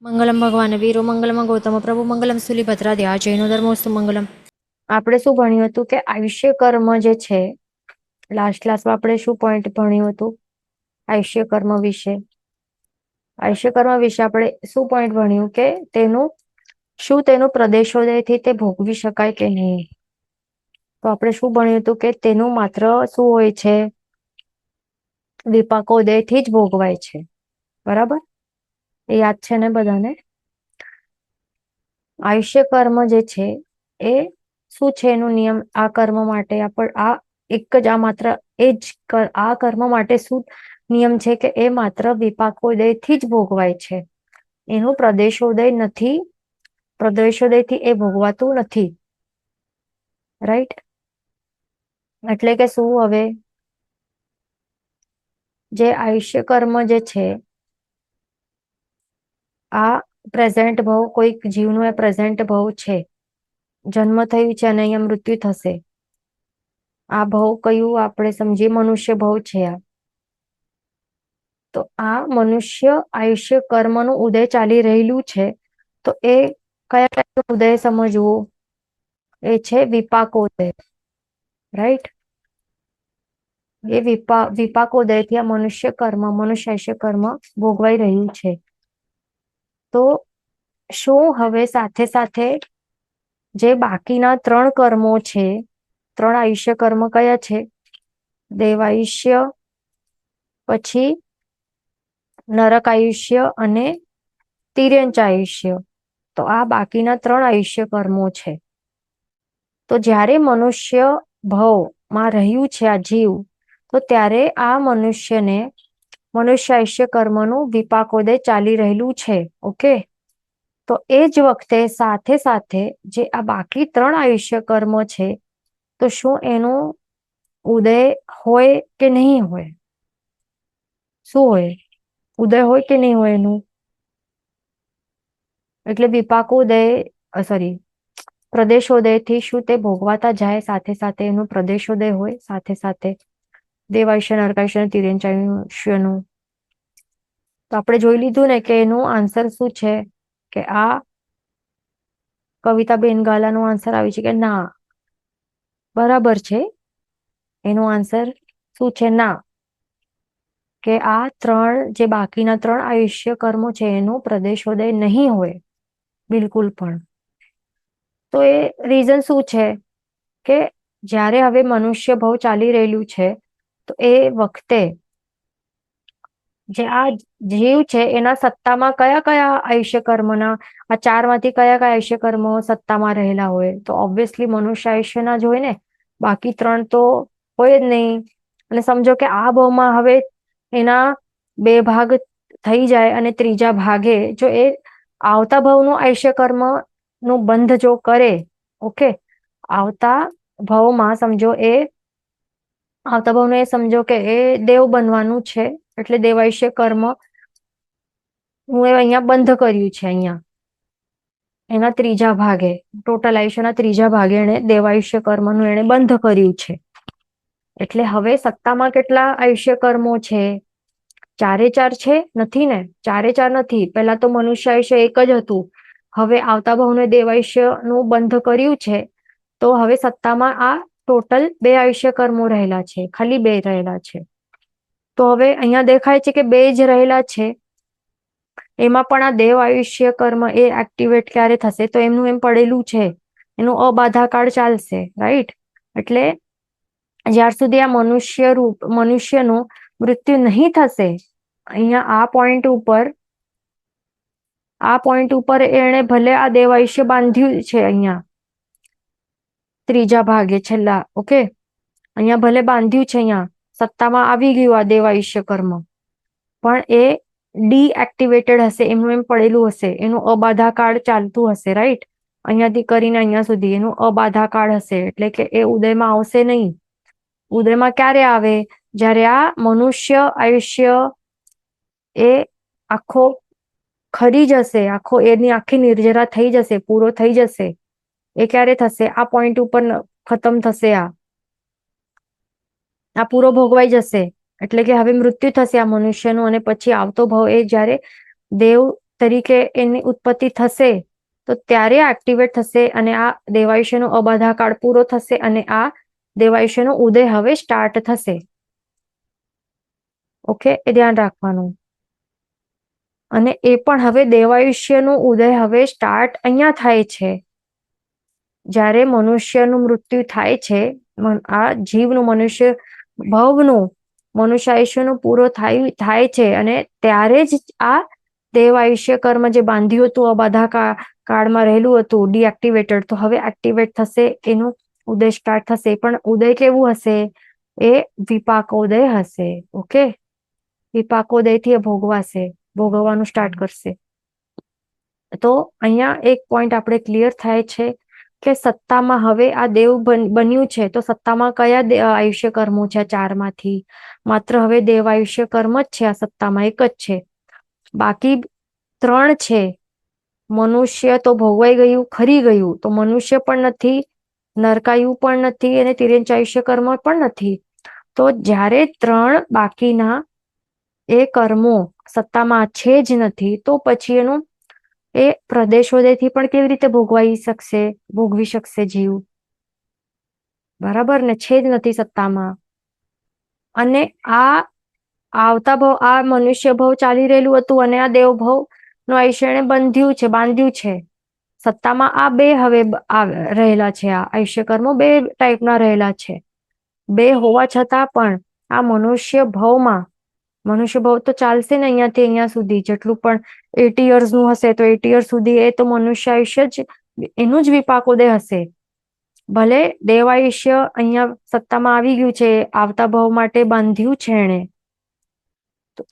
મંગલમ ભગવાન વીરો મંગલમ ગૌતમ પ્રભુ મંગલમ સુલીભદ્રાદ્યા જૈનો ધર્મોસ્તુ મંગલમ. આપણે શું ભણ્યું હતું કે આયુષ્ય કર્મ જે છે, લાસ્ટ ક્લાસમાં આપણે શું પોઈન્ટ ભણ્યું હતું આયુષ્ય કર્મ વિશે. આયુષ્ય કર્મ વિશે આપણે શું પોઈન્ટ ભણ્યું કે તેનું પ્રદેશોદયથી તે ભોગવી શકાય કે નહીં. તો આપણે શું ભણ્યું હતું કે તેનું માત્ર શું હોય છે, વિપાકોદયથી જ ભોગવાય છે. બરાબર, એ યાદ છે ને બધાને? આયુષ્ય કર્મ જે છે એ શું છે, એનું નિયમ આ કર્મ માટે આ એક જ આ માત્ર એ જ આ કર્મ માટે શું નિયમ છે કે એ માત્ર વિપાકોદયથી જ ભોગવાય છે. એનું પ્રદેશોદયથી એ ભોગવાતું નથી. રાઈટ? એટલે કે શું, હવે જે આયુષ્ય કર્મ જે છે આ પ્રેઝન્ટ ભાવ, કોઈક જીવનું એ પ્રેઝન્ટ ભાવ છે. જન્મ થયું છે અને અહીંયા મૃત્યુ થશે. આ ભાવ કયું આપણે સમજીએ? મનુષ્ય ભાવ છે આ. તો આ મનુષ્ય આયુષ્ય કર્મનું ઉદય ચાલી રહેલું છે. તો એ કયા કયા ઉદય સમજવું? એ છે વિપાકોદય. રાઈટ? એ વિપાકોદયથી આ મનુષ્ય આયુષ્ય કર્મ ભોગવાઈ રહ્યું છે. તો શું હવે સાથે સાથે જે બાકીના 3 કર્મો છે, 3 આયુષ્ય કર્મ કયા છે? દેવાયુષ્ય, પછી નરક આયુષ્ય અને તિર્યંચ આયુષ્ય. તો આ બાકીના 3 આયુષ્ય કર્મો છે. તો જ્યારે મનુષ્ય ભાવમાં રહ્યું છે આ જીવ, તો ત્યારે આ મનુષ્ય આયુષ્ય કર્મનું વિપાકોદય ચાલી રહેલું છે. ઓકે, તો એ જ વખતે સાથે સાથે જે આ બાકી 3 આયુષ્ય કર્મ છે, તો શું એનું ઉદય હોય કે નહીં હોય? શું હોય? ઉદય હોય કે નહીં હોય એનું? એટલે પ્રદેશોદયથી શું તે ભોગવાતા જાય, સાથે સાથે એનું પ્રદેશોદય હોય, સાથે સાથે દેવાયુષ્ય, નરકાયુષ્ય, તિર્યંચાયુષ્યનું. તો આપણે જોઈ લીધું ને કે એનું આન્સર શું છે, કે આ કવિતાબેન ગાલાનો આન્સર આવી છે કે ના. બરાબર છે, એનું આન્સર શું છે? ના. કે આ 3 જે બાકીના 3 આયુષ્ય કર્મો છે એનું પ્રદેશોદય નહીં હોય બિલકુલ પણ. તો એ રીઝન શું છે કે જ્યારે હવે મનુષ્ય ભાવ ચાલી રહેલું છે, તો એ વખતે જે આ જીવ છે એના સત્તામાં કયા કયા આયુષ્ય કર્મના, આ 4 માંથી કયા કયા આયુષ્ય કર્મો સત્તામાં રહેલા હોય? તો ઓબ્વિયસલી મનુષ્ય આયુષ્યના જ હોય ને. બાકી 3 તો હોય જ નહીં. અને સમજો કે આ ભાવમાં હવે એના 2 ભાગ થઈ જાય અને ત્રીજા ભાગે જો એ આવતા ભાવનું આયુષ્ય કર્મ નું બંધ જો કરે, ઓકે, આવતા ભાવમાં સમજો કે એ દેવ બનવાનું છે, એટલે દેવાયુષ્ય કર્મ હું અહીંયા બંધ કર્યું છે. અહીંયા એના ત્રીજા ભાગે, ટોટલ આયુષ્યના ત્રીજા ભાગે એને દેવાયુષ્ય કર્મનું એને બંધ કર્યું છે. એટલે હવે સત્તામાં કેટલા આયુષ્ય કર્મો છે? 4 છે? નથી ને, 4 નથી. પહેલા તો મનુષ્ય આયુષ્ય એક જ હતું. હવે આવતા ભાવને દેવાયુષ્યનું બંધ કર્યું છે, તો હવે સત્તામાં આ ટોટલ 2 આયુષ્ય કર્મો રહેલા છે, ખાલી 2 રહેલા છે. તો હવે અહીંયા દેખાય છે કે 2 જ રહેલા છે. એમાં પણ આ દેવ આયુષ્ય કર્મ એ એક્ટિવેટ ક્યારે થશે? તો એમનું એમ પડેલું છે, એનું અબાધા કાળ ચાલશે. રાઈટ? એટલે જ્યાર સુધી આ મનુષ્યનું મૃત્યુ નહીં થશે, અહીંયા આ પોઈન્ટ ઉપર એને ભલે આ દેવ આયુષ્ય બાંધ્યું છે, અહીંયા ત્રીજા ભાગે છેલ્લા, ઓકે, અહીંયા ભલે બાંધ્યું છે, અહીંયા સત્તામાં આવી ગયું આ દેવ આયુષ્ય કર્મ, પણ એ ડીએક્ટિવેટેડ હશે, એમનું એમ પડેલું હશે, એનું અબાધા કાળ ચાલતું હશે. રાઈટ? અહીંયાથી કરીને અહીંયા સુધી એનું અબાધા કાળ હશે, એટલે કે એ ઉદયમાં આવશે નહીં. ઉદયમાં ક્યારે આવે? જ્યારે આ મનુષ્ય આયુષ્ય એ આખો ખરી જશે, એની આખી નિર્જરા થઈ જશે, પૂરો થઈ જશે. એ ક્યારે થશે? આ પોઈન્ટ ઉપર ખતમ થશે. આ પૂરો ભોગવાઈ જશે, એટલે કે હવે મૃત્યુ થશે આ મનુષ્યનું, અને પછી આવતો ભાવ એ જ્યારે દેવ તરીકે એની ઉત્પત્તિ થશે તો ત્યારે એક્ટિવેટ થશે અને આ દેવાયુષ્યનો અબાધા કાળ પૂરો થશે અને આ દેવાયુષ્યનો ઉદય હવે સ્ટાર્ટ થશે. ઓકે, એ ધ્યાન રાખવાનું. અને એ પણ હવે દેવાયુષ્યનું ઉદય હવે સ્ટાર્ટ અહીંયા થાય છે. જ્યારે મનુષ્યનું મૃત્યુ થાય છે, આ જીવનું મનુષ્ય ભવનું મનુષ્ય આયુષ્યનું પૂરો થાય છે અને ત્યારે જ આ દેવાયુષ્ય કર્મ જે બાંધ્યું હતું અબાધા કાળમાં રહેલું હતું ડીએક્ટિવેટેડ, તો હવે એક્ટિવેટ થશે, એનું ઉદય સ્ટાર્ટ થશે. પણ ઉદય કેવું હશે? એ વિપાકોદય હશે. ઓકે, વિપાકોદયથી એ ભોગવવાનું સ્ટાર્ટ કરશે. તો અહીંયા એક પોઈન્ટ આપણે ક્લિયર થાય છે કે સત્તામાં હવે આ દેવ બન્યું છે, તો સત્તામાં કયા આયુષ્ય કર્મો છે? 4 માંથી માત્ર હવે દેવ આયુષ્ય કર્મ જ છે આ સત્તામાં, એક જ છે. બાકી 3 છે. મનુષ્ય તો ભોગવાઈ ગયું, ખરી ગયું, તો મનુષ્ય પણ નથી, નરકાયુ પણ નથી અને તિર્યંચ આયુષ્ય કર્મ પણ નથી. તો જ્યારે 3 બાકીના એ કર્મો સત્તામાં છે જ નથી, તો પછી એનું એ પ્રદેશોદયથી પણ કેવી રીતે ભોગવી શકશે જીવ? બરાબર ને? છે જ નથી સત્તામાં. અને આ આવતા ભાવ, આ મનુષ્ય ભાવ ચાલી રહેલું હતું અને આ દેવ ભાવ નું આયુષ્ય એને બાંધ્યું છે. સત્તામાં આ 2 હવે રહેલા છે. આ આયુષ્ય કર્મો 2 ટાઈપના રહેલા છે. 2 હોવા છતાં પણ આ મનુષ્ય ભાવ તો ચાલશે ને અહીંયાથી અહીંયા સુધી, જેટલું પણ 80 યર્સનું હશે તો 80 યર્સ સુધી એ તો મનુષ્ય આયુષ્ય જ એનું જ વિપાકોદય હશે. ભલે દેવાયુષ્ય અહીંયા સત્તામાં આવી ગયું છે, આવતા ભાવ માટે બાંધ્યું છે એને,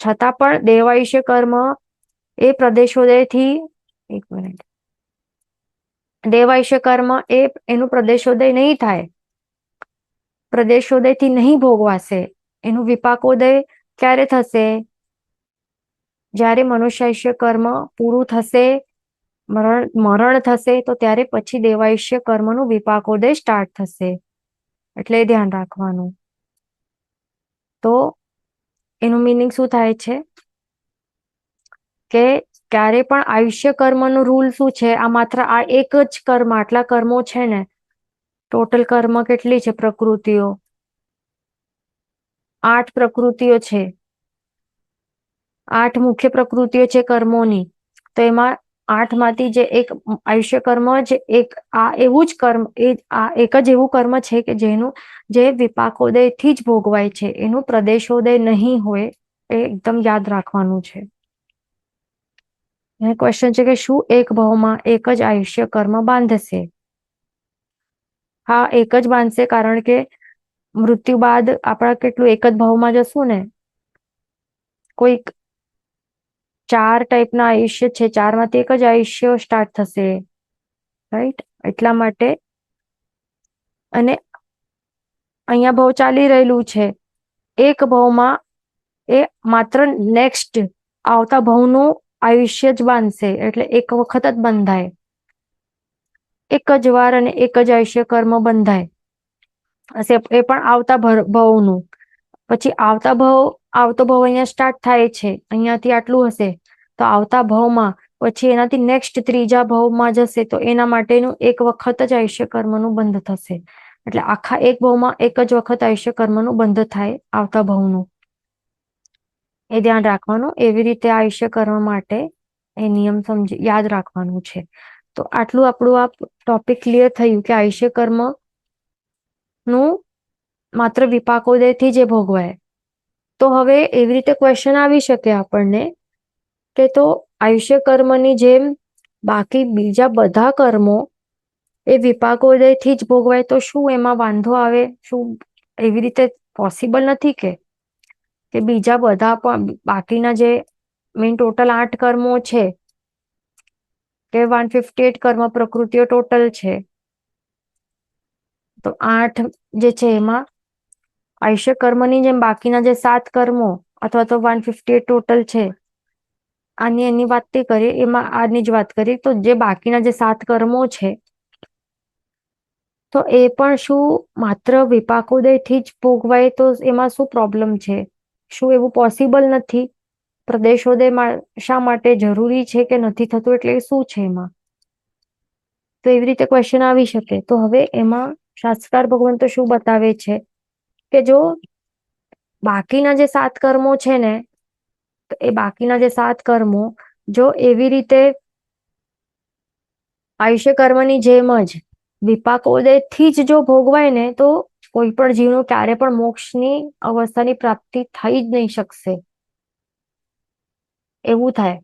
છતાં પણ દેવાયુષ્ય કર્મ એ પ્રદેશોદયથી, એક મિનિટ, દેવાયુષ્ય કર્મ એ એનું પ્રદેશોદય નહીં થાય, પ્રદેશોદયથી નહીં ભોગવાશે. એનું વિપાકોદય ક્યારે થશે? જ્યારે મનુષ્યાયુષ્ય કર્મ પૂરું થશે, મરણ થશે, તો ત્યારે પછી દેવાયુષ્ય કર્મનું વિપાકોદય સ્ટાર્ટ થશે. એટલે ધ્યાન રાખવાનું. તો એનું મિનિંગ શું થાય છે કે ક્યારે પણ આયુષ્ય કર્મનું રૂલ શું છે? આ માત્ર આ એક જ કર્મ, આટલા કર્મો છે ને, ટોટલ કર્મ કેટલી છે? પ્રકૃતિઓ 8 પ્રકૃતિઓ છે, 8 મુખ્ય પ્રકૃતિઓ છે કર્મોની. તો એમાં 8 માંથી જે એક આયુષ્ય કર્મ જ એક આ એવું જ કર્મ, આ એક જ એવું કર્મ છે કે જેનું જે વિપાકોદયથી જ ભોગવાય છે, એનું પ્રદેશોદય નહીં હોય. એ એકદમ યાદ રાખવાનું છે. ક્વેશ્ચન છે કે શું એક ભાવમાં એક જ આયુષ્ય કર્મ બાંધશે? હા, એક જ બાંધશે, કારણ કે મૃત્યુ બાદ આપણા કેટલું એક જ ભાવમાં જશું ને. કોઈક 4 ટાઈપના આયુષ્ય છે, 4 માંથી એક જ આયુષ્ય સ્ટાર્ટ થશે, રાઈટ? એટલા માટે. અને અહીંયા ભાવ ચાલી રહેલું છે, એક ભાવમાં એ માત્ર નેક્સ્ટ આવતા ભાવનું આયુષ્ય જ બાંધશે, એટલે એક વખત જ બંધાય, એક જ વાર, અને એક જ આયુષ્ય કર્મ બંધાય હશે, એ પણ આવતા ભાવનું. પછી આવતો ભાવ અહીંયા સ્ટાર્ટ થાય છે, અહીંયાથી આટલું હશે, તો આવતા ભાવમાં પછી એનાથી નેક્સ્ટ 3જા ભાવમાં જશે, તો એના માટેનું એક વખત જ આયુષ્ય કર્મનું બંધ થશે. એટલે આખા એક ભાવમાં એક જ વખત આયુષ્ય કર્મનું બંધ થાય આવતા ભાવનું. એ ધ્યાન રાખવાનું. એવી રીતે આયુષ્ય કર્મ માટે એ નિયમ યાદ રાખવાનું છે. તો આટલું આપણું આ ટોપિક ક્લિયર થયું કે આયુષ્ય કર્મ નું માત્ર વિપાકોદયથી જ ભોગવાય. તો હવે એવી રીતે ક્વેશ્ચન આવી શકે આપણને કે તો આયુષ્ય કર્મની જેમ બાકી બીજા બધા કર્મો એ વિપાકોદયથી જ ભોગવાય, તો શું એમાં વાંધો આવે? શું એવી રીતે પોસિબલ નથી કે બીજા બધા પણ બાકીના જે ટોટલ 8 કર્મો છે કે 158 કર્મ પ્રકૃતિઓ ટોટલ છે, તો 8 જે છે એમાં આયુષ્ય કર્મની જેમ બાકીના જે 7 કર્મો અથવા તો 158 ટોટલ છે, એની વાત કરીએ, એમાં આની જ વાત કરીએ, તો જે બાકીના જે 7 કર્મો છે, તો એ પણ શું માત્ર વિપાકોદયથી જ ભોગવાય? તો એમાં શું પ્રોબ્લેમ છે? શું એવું પોસિબલ નથી? પ્રદેશોદય શા માટે જરૂરી છે કે નથી થતું, એટલે શું છે એમાં? તો એવી રીતે ક્વેશ્ચન આવી શકે. તો હવે એમાં શાસ્ત્રકાર ભગવંતો શું બતાવે છે કે જો બાકીના જે 7 કર્મો છે ને, તો એ બાકીના જે 7 કર્મો જો એવી રીતે આયુષ્ય કર્મની જેમ જ વિપાકોદયથી જ જો ભોગવાય ને, તો કોઈ પણ જીવનું ક્યારે પણ મોક્ષની અવસ્થાની પ્રાપ્તિ થઈ જ નહીં શકશે, એવું થાય.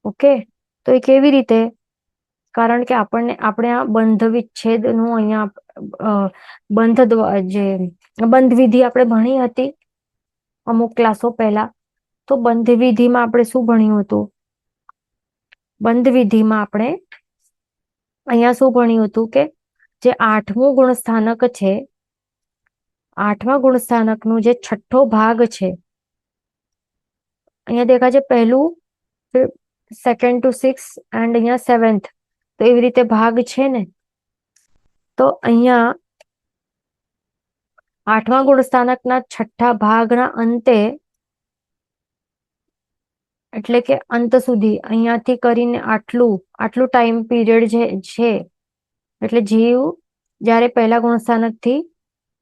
ઓકે, તો એ કેવી રીતે? કારણ કે આપણે આ બંધ વિચ્છેદનું અહીંયા બંધ વિધિ આપણે ભણી હતી અમુક ક્લાસો પહેલા. તો બંધ વિધિમાં આપણે શું ભણ્યું હતું? બંધ વિધિમાં આપણે અહીંયા શું ભણ્યું હતું કે જે 8મું ગુણસ્થાનક છે, 8મા ગુણસ્થાનકનું જે 6ઠ્ઠો ભાગ છે, અહીંયા દેખાય છે પહેલું, 2nd to 6 એન્ડ અહીંયા 7th, તો એવી રીતે ભાગ છે ને. તો અહીંયા 8મા ગુણસ્થાનકના 6ઠ્ઠા ભાગના અંતે, એટલે કે અંત સુધી, અહીંયાથી કરીને આટલું ટાઈમ પીરિયડ જે છે, એટલે જીવ જ્યારે પહેલા ગુણસ્થાનકથી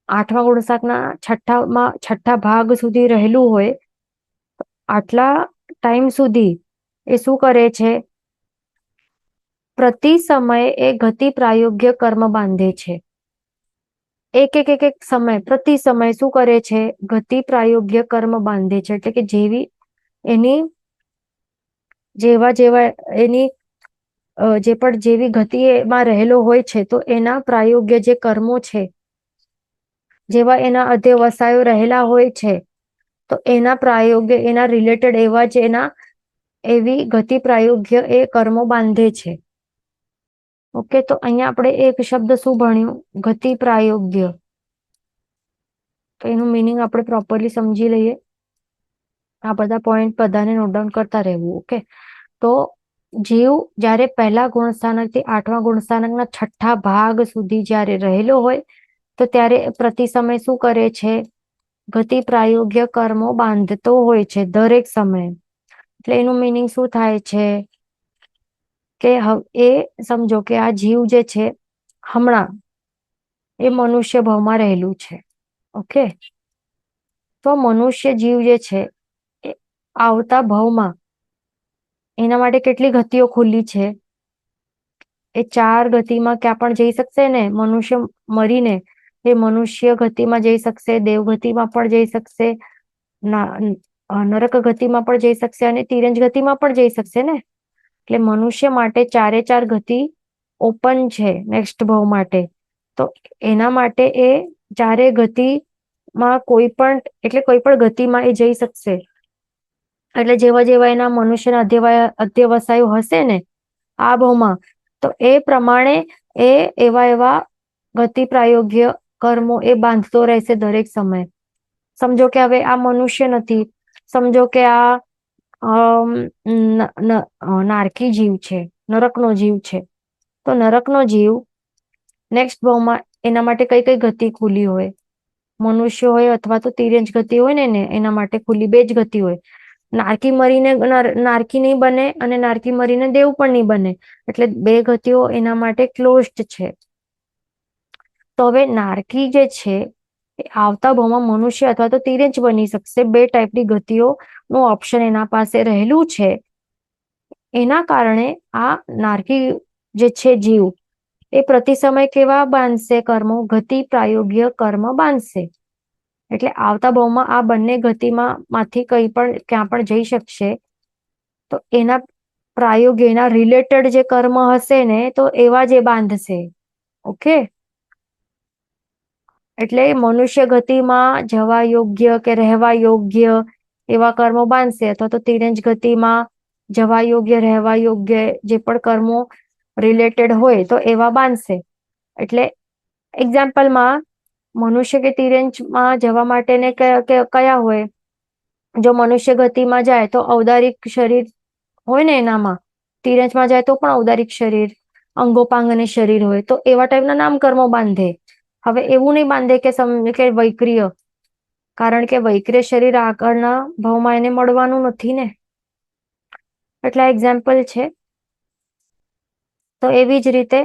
8મા ગુણસ્થાનકના 6ઠ્ઠા ભાગ સુધી રહેલું હોય, આટલા ટાઈમ સુધી એ શું કરે છે? પ્રતિ સમયે એ ગતિ પ્રાયોગ્ય કર્મ બાંધે છે. એક સમય, પ્રતિ સમય શું કરે છે? ગતિ પ્રાયોગ્ય કર્મ બાંધે છે. એટલે કે જેવી ગતિ એમાં રહેલો હોય છે, તો એના પ્રાયોગ્ય જે કર્મો છે, જેવા એના અધ્યવસાયો રહેલા હોય છે, તો એના પ્રાયોગ્ય, એના રિલેટેડ એવા જ એવી ગતિ પ્રાયોગ્ય એ કર્મો બાંધે છે. ઓકે, તો અહીંયા આપણે એક શબ્દ શું ભણ્યું? ગતિ પ્રાયોગ્ય. તો એનું મિનિંગ આપણે પ્રોપરલી સમજી લઈએ. આ બધા પોઈન્ટ બધાને નોટ ડાઉન કરતા રહેવું. ઓકે, તો જીવ જ્યારે પહેલા ગુણસ્થાનકથી 8મા ગુણસ્થાનકના 6ઠ્ઠા ભાગ સુધી જ્યારે રહેલો હોય, તો ત્યારે પ્રતિ સમય શું કરે છે? ગતિ પ્રાયોગ્ય કર્મો બાંધતો હોય છે દરેક સમયે. એટલે એનું મિનિંગ શું થાય છે કે એ સમજો કે આ જીવ જે છે હમણાં એ મનુષ્ય ભાવમાં રહેલું છે. ઓકે, તો મનુષ્ય જીવ જે છે એ આવતા ભાવમાં એના માટે કેટલી ગતિઓ ખુલ્લી છે? એ 4 ગતિમાં ક્યાં પણ જઈ શકશે ને. મનુષ્ય મરીને એ મનુષ્ય ગતિમાં જઈ શકશે, દેવ ગતિમાં પણ જઈ શકશે, નરક ગતિમાં પણ જઈ શકશે, અને તિરંજ ગતિમાં પણ જઈ શકશે ને. એટલે મનુષ્ય માટે 4 ગતિ ઓપન છે નેક્સ્ટ ભાવ માટે. તો એના માટે એ 4 ગતિમાં કોઈ પણ ગતિમાં એ જઈ શકશે. એટલે જેવા એના મનુષ્યના અધ્યવસાયો હશે ને આ ભાવમાં, તો એ પ્રમાણે એ એવા ગતિ પ્રાયોગ્ય કર્મો એ બાંધતો રહેશે દરેક સમયે. સમજો કે હવે આ મનુષ્ય નથી, સમજો કે આ નારકી જીવ છે, નરકનો જીવ છે. તો નરકનો જીવ નેક્સ્ટ ભાવમાં એના માટે કઈ ગતિ ખુલી હોય? મનુષ્ય હોય અથવા તો તિર્યંજ ગતિ હોય ને, એના માટે ખુલ્લી 2 જ ગતિ હોય. નારકી મરીને નારકી નહીં બને, અને નારકી મરીને દેવ પણ નહીં બને. એટલે 2 ગતિઓ એના માટે ક્લોઝડ છે. તો હવે નારકી જે છે એ આવતા ભાવમાં મનુષ્ય અથવા તો તિર્યંજ બની શકશે. 2 ટાઈપની ગતિઓનું ઓપ્શન એના પાસે રહેલું છે. એના કારણે આ નારકી જે છે જીવ, એ પ્રતિ સમય કેવા બાંધશે કર્મો? ગતિ પ્રાયોગ્ય કર્મ બાંધશે. એટલે આવતા ભાવમાં આ બંને ગતિમાંથી ક્યાં પણ જઈ શકશે. તો એના પ્રાયોગ્ય, એના રિલેટેડ જે કર્મ હશે ને, તો એવા જે બાંધશે. ઓકે, એટલે મનુષ્ય ગતિમાં જવા યોગ્ય કે રહેવા યોગ્ય એવા કર્મો બાંધશે, અથવા તો તિર્યંજ ગતિમાં જવા યોગ્ય, રહેવા યોગ્ય જે પણ કર્મો રિલેટેડ હોય તો એવા બાંધશે. એટલે એક્ઝામ્પલમાં મનુષ્ય કે તિર્યંજમાં જવા માટેને કયા હોય? જો મનુષ્ય ગતિમાં જાય તો ઔદારિક શરીર હોય ને એનામાં, તિર્યંજમાં જાય તો પણ ઔદારિક શરીર, અંગોપાંગ અને શરીર હોય, તો એવા ટાઈપના નામ કર્મો બાંધે. હવે એવું નહીં બાંધે કે વૈક્રિય કારણ કે વૈક્રિય શરીર આગળના ભાવમાં એને મળવાનું નથી ને. એટલા એક્ઝામ્પલ છે. તો એવી જ રીતે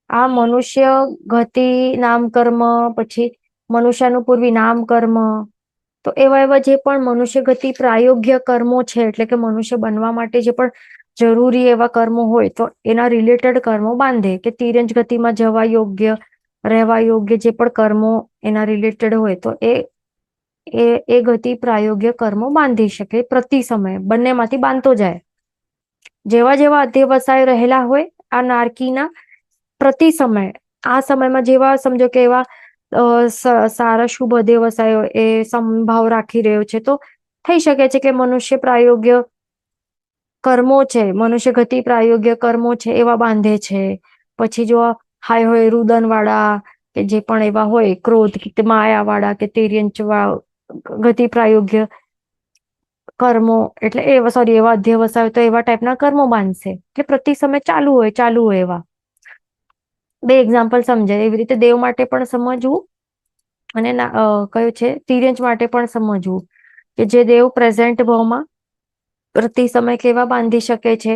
આ મનુષ્ય ગતિ નામ કર્મ, પછી મનુષ્યાનુપૂર્વી નામ કર્મ, તો એવા એવા જે પણ મનુષ્ય ગતિ પ્રાયોગ્ય કર્મો છે, એટલે કે મનુષ્ય બનવા માટે જે પણ જરૂરી એવા કર્મો હોય તો એના રિલેટેડ કર્મો બાંધે, કે તિર્યંજ ગતિમાં જવા યોગ્ય, રહેવા યોગ્ય જે પણ કર્મો એના રિલેટેડ હોય તો એ ગતિ પ્રાયોગ્ય કર્મો બાંધી શકે પ્રતિ સમય, બંનેમાંથી બાંધતો જાય. જેવા જેવા અધ્યવસાય રહેલા હોય આ નારકીના, પ્રતિ સમય, આ સમયમાં જેવા સમજો કે એવા સારા શુભ અધ્યવસાયો એ સંભાવ રાખી રહ્યો છે, તો થઈ શકે છે કે મનુષ્ય પ્રાયોગ્ય કર્મો છે, મનુષ્ય ગતિ પ્રાયોગ્ય કર્મો છે એવા બાંધે છે. પછી જો હાય હોય રુદન વાળા કે જે પણ એવા હોય, ક્રોધ કે માયા વાળા કે તિર્યંચ ગતિ પ્રાયોગ્ય કર્મો, એટલે એવા અધ્યવસાય તો એવા ટાઈપના કર્મો બાંધશે, એટલે પ્રતિ સમય ચાલુ હોય એવા. બે એક્ઝામ્પલ સમજાય એવી રીતે દેવ માટે પણ સમજવું, અને કયું છે તિર્યંચ માટે પણ સમજવું, કે જે દેવ પ્રેઝન્ટ ભાવમાં પ્રતિ સમય કેવા બાંધી શકે છે,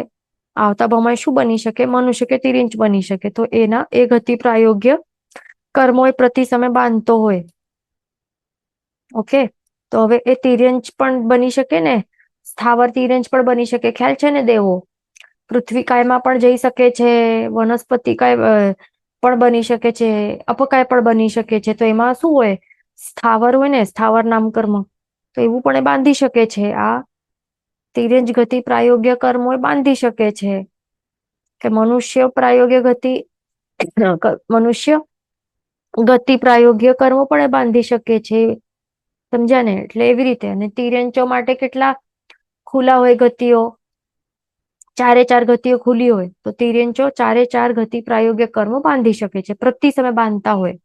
આવતા ભાવમાં શું બની શકે, મનુષ્ય કે તિર્યંચ બની શકે, તો એના એ ગતિ પ્રાયોગ્ય કર્મો એ પ્રતિ સમય બાંધતો હોય. ઓકે, તો હવે એ તિર્યંચ પણ બની શકે ને, સ્થાવર તિર્યંચ પણ બની શકે, ખ્યાલ છે ને દેવો. પૃથ્વી કાયમાં પણ જઈ શકે છે, વનસ્પતિ કાય પણ બની શકે છે, અપકાય પણ બની શકે છે, તો એમાં શું હોય, સ્થાવર હોય ને, સ્થાવર નામ કર્મ, તો એવું પણ એ બાંધી શકે છે. આ તિર્યંચ ગતિ પ્રાયોગ્ય કર્મો એ બાંધી શકે છે, કે મનુષ્ય ગતિ પ્રાયોગ્ય કર્મો પણ એ બાંધી શકે છે. સમજ્યા ને? એટલે એવી રીતે. અને તિર્યંચો માટે કેટલા ખુલ્લા હોય ગતિઓ, ચારે ચાર ગતિઓ ખુલ્લી હોય, તો તિર્યંચો ચારે ચાર ગતિ પ્રાયોગ્ય કર્મો બાંધી શકે છે, પ્રતિ સમય બાંધતા હોય.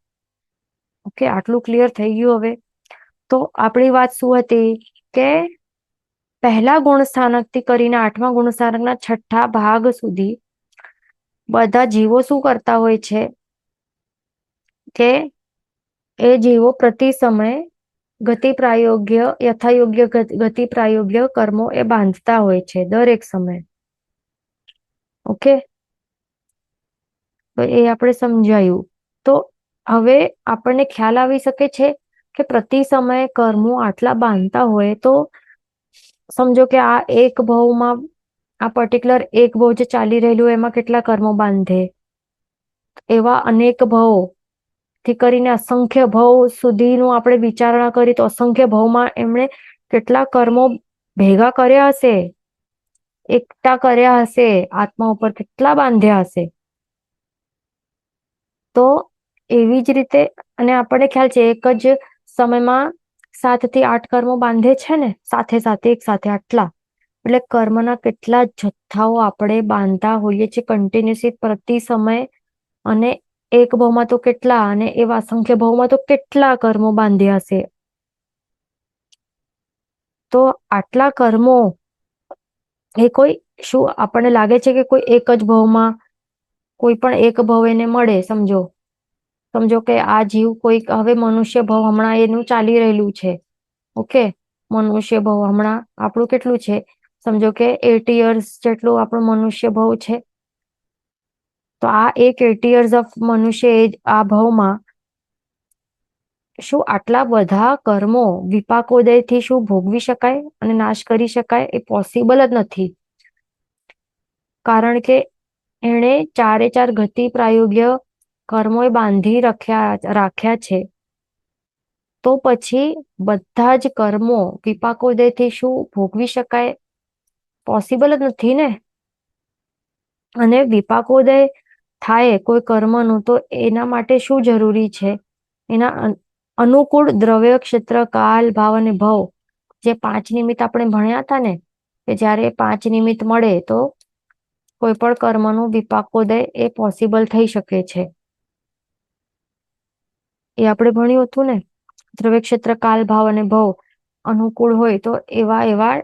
ઓકે, આટલું ક્લિયર થઈ ગયું. હવે તો આપણી વાત શું હતી, કે પહેલા ગુણસ્થાનક થી કરીને 8મા ગુણસ્થાનકના 6ઠ્ઠા ભાગ સુધી બધા જીવો શું કરતા હોય છે, કે એ જીવો પ્રતિ સમય ગતિ પ્રાયોગ્ય, યથાયોગ્ય ગતિ પ્રાયોગ્ય કર્મો એ બાંધતા હોય છે દરેક સમય. ઓકે, તો એ આપણે સમજાયું. તો હવે આપણને ખ્યાલ આવી શકે છે કે પ્રતિ સમયે કર્મો આટલા બાંધતા હોય, તો સમજો કે આ એક ભાવમાં, આ પર્ટિક્યુલર એક ભાવ જે ચાલી રહેલું એમાં કેટલા કર્મો બાંધે, એવા અનેક ભાવો થી કરીને અસંખ્ય ભાવ સુધીનું આપણે વિચારણા કરી, તો અસંખ્ય ભાવમાં એમણે કેટલા કર્મો ભેગા કર્યા હશે, એકઠા કર્યા હશે, આત્મા ઉપર કેટલા બાંધ્યા હશે. તો એવી જ રીતે, અને આપણને ખ્યાલ છે એક જ સમયમાં 7 થી 8 કર્મો બાંધે છે ને, સાથે સાથે એક સાથે આટલા, એટલે કર્મના કેટલા જથ્થાઓ આપણે બાંધતા હોઈએ છીએ કન્ટિન્યુઅસલી પ્રતિ સમય, અને એક ભાવમાં તો કેટલા, અને એવા અસંખ્ય ભાવમાં તો કેટલા કર્મો બાંધ્યા હશે. તો આટલા કર્મો એ કોઈ, શું આપણને લાગે છે કે કોઈ એક જ ભાવમાં, કોઈ પણ એક ભાવ એને મળે, સમજો કે આ જીવ કોઈ, હવે મનુષ્ય ભાવ હમણાં એનું ચાલી રહેલું છે. ઓકે, મનુષ્ય ભાવ હમણાં આપણું કેટલું છે, સમજો કે 80 યર્સ જેટલું આપણું મનુષ્ય ભાવ છે. તો આ એક 80 યર્સ ઓફ મનુષ્ય એજ આ ભાવમાં શું આટલા બધા કર્મો વિપાકોદયથી શું ભોગવી શકાય અને નાશ કરી શકાય? એ પોસિબલ જ નથી. કારણ કે એણે ચારે ચાર ગતિ પ્રાયોગ્ય કર્મોએ બાંધી રાખ્યા છે. તો પછી બધા જ કર્મો વિપાકોદયથી શું ભોગવી શકાય? પોસિબલ જ નથી ને. અને વિપાકોદય થાય કોઈ કર્મનું, તો એના માટે શું જરૂરી છે? એના અનુકૂળ દ્રવ્ય, ક્ષેત્ર, કાલ, ભાવ અને ભવ, જે 5 નિમિત્ત આપણે ભણ્યા હતા ને, કે જયારે 5 નિમિત્ત મળે તો કોઈ પણ કર્મનું વિપાકોદય એ પોસિબલ થઈ શકે છે. એ આપણે ભણ્યું હતું ને. દ્રવ્ય, ક્ષેત્ર, કાલ, ભાવ અને ભવ અનુકૂળ હોય તો એવા એવા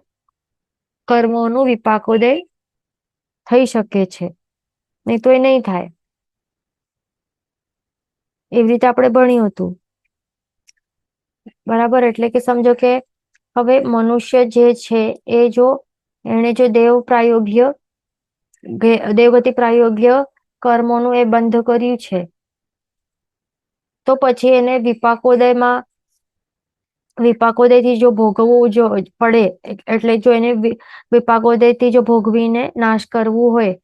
કર્મોનું વિપાકોદય થઈ શકે છે, નહીં તો એ નહીં થાય. એવી રીતે આપણે ભણ્યું હતું. બરાબર. એટલે કે સમજો કે હવે મનુષ્ય જે છે એ જો એને જો દેવગતિ પ્રાયોગ્ય કર્મોનું એ બંધ કર્યું છે, તો પછી એને વિપાકોદયથી જો ભોગવવું જો પડે, એટલે જો એને વિપાકોદયથી જો ભોગવીને નાશ કરવું હોય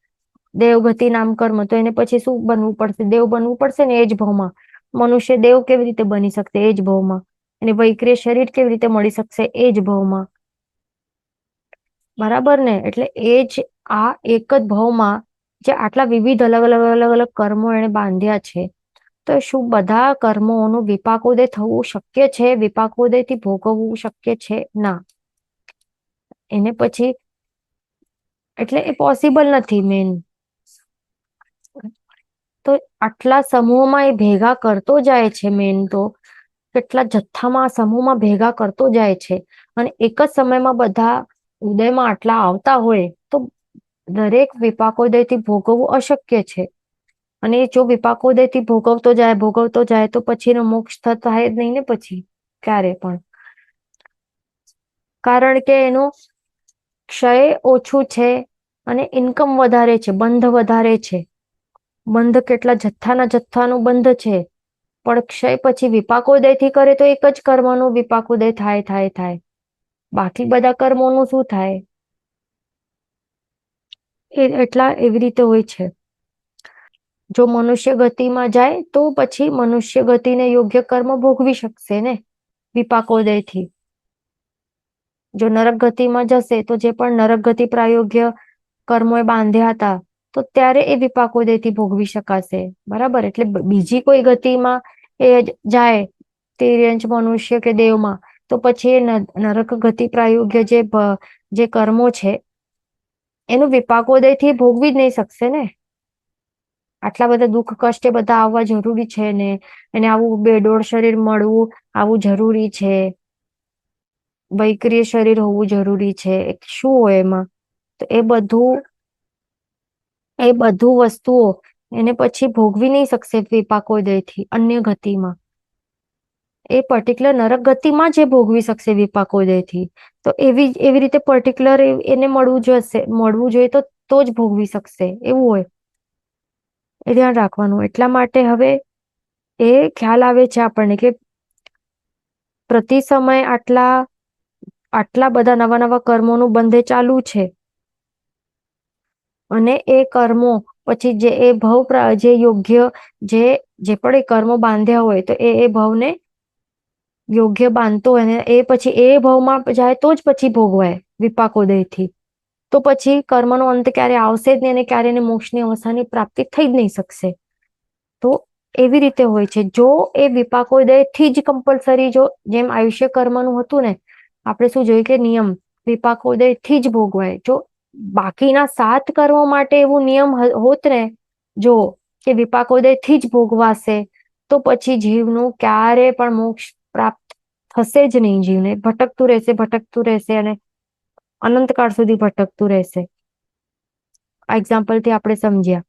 દેવગતિ નામ કર્મ, તો એને પછી શું બનવું પડશે? દેવ બનવું પડશે ને એ જ ભાવમાં. મનુષ્ય દેવ કેવી રીતે બની શકશે? એ જ ભાવમાં. અને વૈક્રિય શરીર કેવી રીતે મળી શકશે? એ જ ભાવમાં. બરાબર ને? એટલે એ જ આ એક જ ભાવમાં જે આટલા વિવિધ અલગ અલગ અલગ અલગ કર્મો એને બાંધ્યા છે, તો શું બધા કર્મોનું વિપાકોદય થવું શક્ય છે? વિપાકોદયથી ભોગવવું શક્ય છે? ના. એને પછી એટલે એ પોસિબલ નથી મેન. તો આટલા સમૂહમાં એ ભેગા કરતો જાય છે. મેન તો કેટલા જથ્થામાં સમૂહમાં ભેગા કરતો જાય છે, અને એક જ સમયમાં બધા ઉદયમાં આટલા આવતા હોય તો દરેક વિપાકોદયથી ભોગવવું અશક્ય છે. અને જો વિપાકોદયથી ભોગવતો જાય તો પછીનો મોક્ષ થાય જ નહીં ને પછી ક્યારે પણ. કારણ કે એનું ક્ષય ઓછું છે અને ઇન્કમ વધારે છે, બંધ વધારે છે. બંધ કેટલા જથ્થાનું બંધ છે, પણ ક્ષય પછી વિપાકોદયથી કરે તો એક જ કર્મનું વિપાકોદય થાય. બાકી બધા કર્મોનું શું થાય? એટલા એવી રીતે હોય છે. જો મનુષ્ય ગતિમાં જાય તો પછી મનુષ્ય ગતિને યોગ્ય કર્મ ભોગવી શકશે ને વિપાકોદયથી. જો નરક ગતિમાં જશે તો જે પણ નરક ગતિ પ્રાયોગ્ય કર્મો એ બાંધ્યા હતા, તો ત્યારે એ વિપાકોદયથી ભોગવી શકાશે. બરાબર. એટલે બીજી કોઈ ગતિમાં એ જાય તિર્યંચ મનુષ્ય કે દેવમાં, તો પછી એ નરક ગતિ પ્રાયોગ્ય જે કર્મો છે એનું વિપાકોદયથી ભોગવી જ નહીં શકશે ને. આટલા બધા દુઃખ કષ્ટ એ બધા આવવા જરૂરી છે ને, એને આવું બેડોળ શરીર મળવું આવું જરૂરી છે, વૈક્રિય શરીર હોવું જરૂરી છે. શું હોય એમાં? તો એ બધું વસ્તુઓ એને પછી ભોગવી નહીં શકશે વિપાકોદયથી અન્ય ગતિમાં. એ પર્ટિક્યુલર નરક ગતિમાં જ ભોગવી શકશે વિપાકોદયથી. તો એવી રીતે પર્ટિક્યુલર એને મળવું જોઈએ તો જ ભોગવી શકશે, એવું હોય. એ ધ્યાન રાખવાનું. એટલા માટે હવે એ ખ્યાલ આવે છે આપણને કે પ્રતિ સમય આટલા બધા નવા નવા કર્મોનું બંધે ચાલુ છે, અને એ કર્મો પછી જે એ જે યોગ્ય જે પણ એ કર્મો બાંધ્યા હોય તો એ ભાવને યોગ્ય બાંધતો હોય ને એ પછી એ ભાવમાં જાય તો જ પછી ભોગવાય વિપાકોદયથી. તો પછી કર્મનો અંત ક્યારે આવશે જ નહીં અને ક્યારે એને મોક્ષની અવસ્થાની પ્રાપ્તિ થઈ જ નહીં શકશે. તો એવી રીતે હોય છે. જો એ વિપાકોદયથી જ કમ્પલસરી, જો જેમ આયુષ્ય કર્મનું હતું ને, આપણે શું જોયું કે નિયમ વિપાકોદયથી જ ભોગવાય. જો બાકીના 7 કર્મો માટે એવું નિયમ હોત ને, જો કે વિપાકોદયથી જ ભોગવાશે, તો પછી જીવનું ક્યારે પણ મોક્ષ પ્રાપ્ત થશે જ નહીં. જીવને ભટકતું રહેશે અને અનંતકાળ સુધી ભટકતું રહેશે. આ એક્ઝામ્પલથી આપણે સમજ્યા.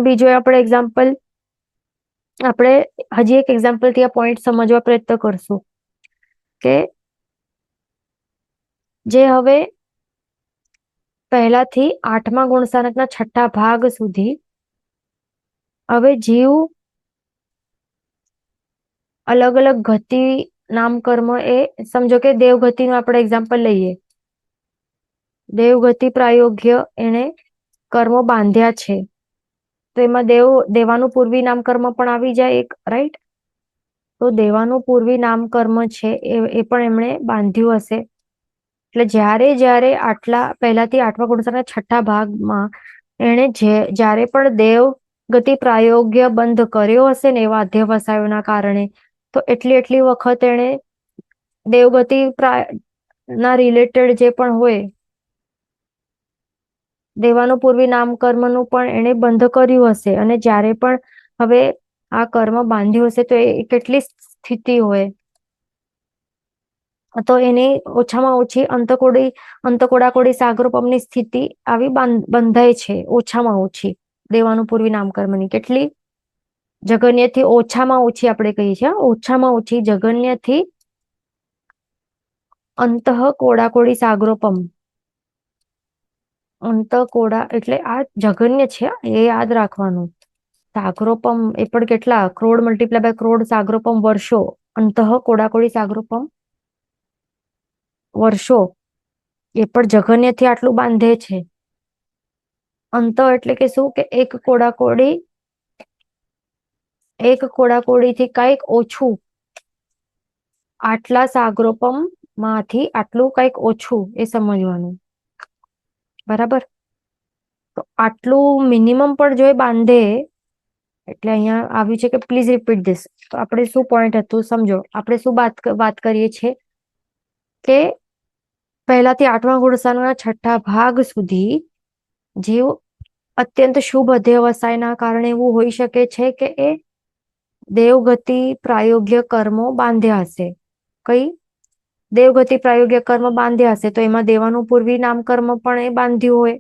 બીજો આપણે હજી એક એક્ઝામ્પલથી આ પોઈન્ટ સમજવા પ્રયત્ન કરશું કે જે હવે પહેલાથી 8મા ગુણસાનકના 6ઠ્ઠા ભાગ સુધી હવે જીવ અલગ અલગ ગતિ નામ કર્મ, એ સમજો કે દેવગતિનું આપણે એક્ઝામ્પલ લઈએ. દેવગતિ પ્રાયોગ્ય એને કર્મો બાંધ્યા છે, તો એમાં દેવાનું પૂર્વી નામ કર્મ પણ આવી જાય એક, રાઈટ? તો દેવાનું પૂર્વી નામ કર્મ છે એ પણ એમણે બાંધ્યું હશે. એટલે જ્યારે પહેલાથી 8મા ગુણસારના 6ઠ્ઠા ભાગમાં એણે જ્યારે પણ દેવ ગતિ પ્રાયોગ્ય બંધ કર્યો હશે ને એવા અધ્યવસાયોના કારણે, તો એટલી વખત એણે દેવગતિ ના રિલેટેડ જે પણ હોય દેવાનું પૂર્વી નામ કર્મનું પણ એણે બંધ કર્યું હશે. અને જ્યારે પણ હવે આ કર્મ બાંધ્યું હશે તો એ કેટલી સ્થિતિ હોય, તો એની ઓછામાં ઓછી અંતકોડાકોડી સાગરોપમની સ્થિતિ આવી બંધાય છે. ઓછામાં ઓછી દેવાનું પૂર્વી નામ કર્મની કેટલી જગન્યથી ઓછામાં ઓછી આપણે કહીએ છીએ, ઓછામાં ઓછી જગન્યથી અંતઃ કોડાકોડી સાગરોપમ. અંત કોડા એટલે આ જઘન્ય છે, એ યાદ રાખવાનું. સાગરોપમ એ પણ કેટલા ક્રોડ મલ્ટીપ્લાય બાય ક્રોડ સાગરોપમ વર્ષો. અંતઃ કોડાકોડી સાગરોપમ વર્ષો, એ પણ જઘન્યથી આટલું બાંધે છે. અંત એટલે કે શું કે એક કોડાકોડીથી કઈક ઓછું, આટલા સાગરોપમ માંથી આટલું કઈક ઓછું, એ સમજવાનું. બરાબર. તો આટલું મિનિમમ પણ જો એ બાંધે, એટલે અહીંયા આવ્યું છે કે પ્લીઝ રિપીટ ધીસ. તો આપણે શું પોઈન્ટ હતું સમજો. આપણે શું વાત કરીએ છીએ કે પહેલાથી 8મા ગુણસાના 6ઠ્ઠા ભાગ સુધી જીવ અત્યંત શુભ અધ્યવસાયના કારણે એવું હોઈ શકે છે કે એ દેવગતિ પ્રાયોગ્ય કર્મો બાંધ્યા હશે. કઈ દેવગતિ પ્રાયોગ્ય કર્મ બાંધ્યા હશે, તો એમાં દેવાનું પૂર્વી નામ કર્મ પણ એ બાંધ્યું હોય.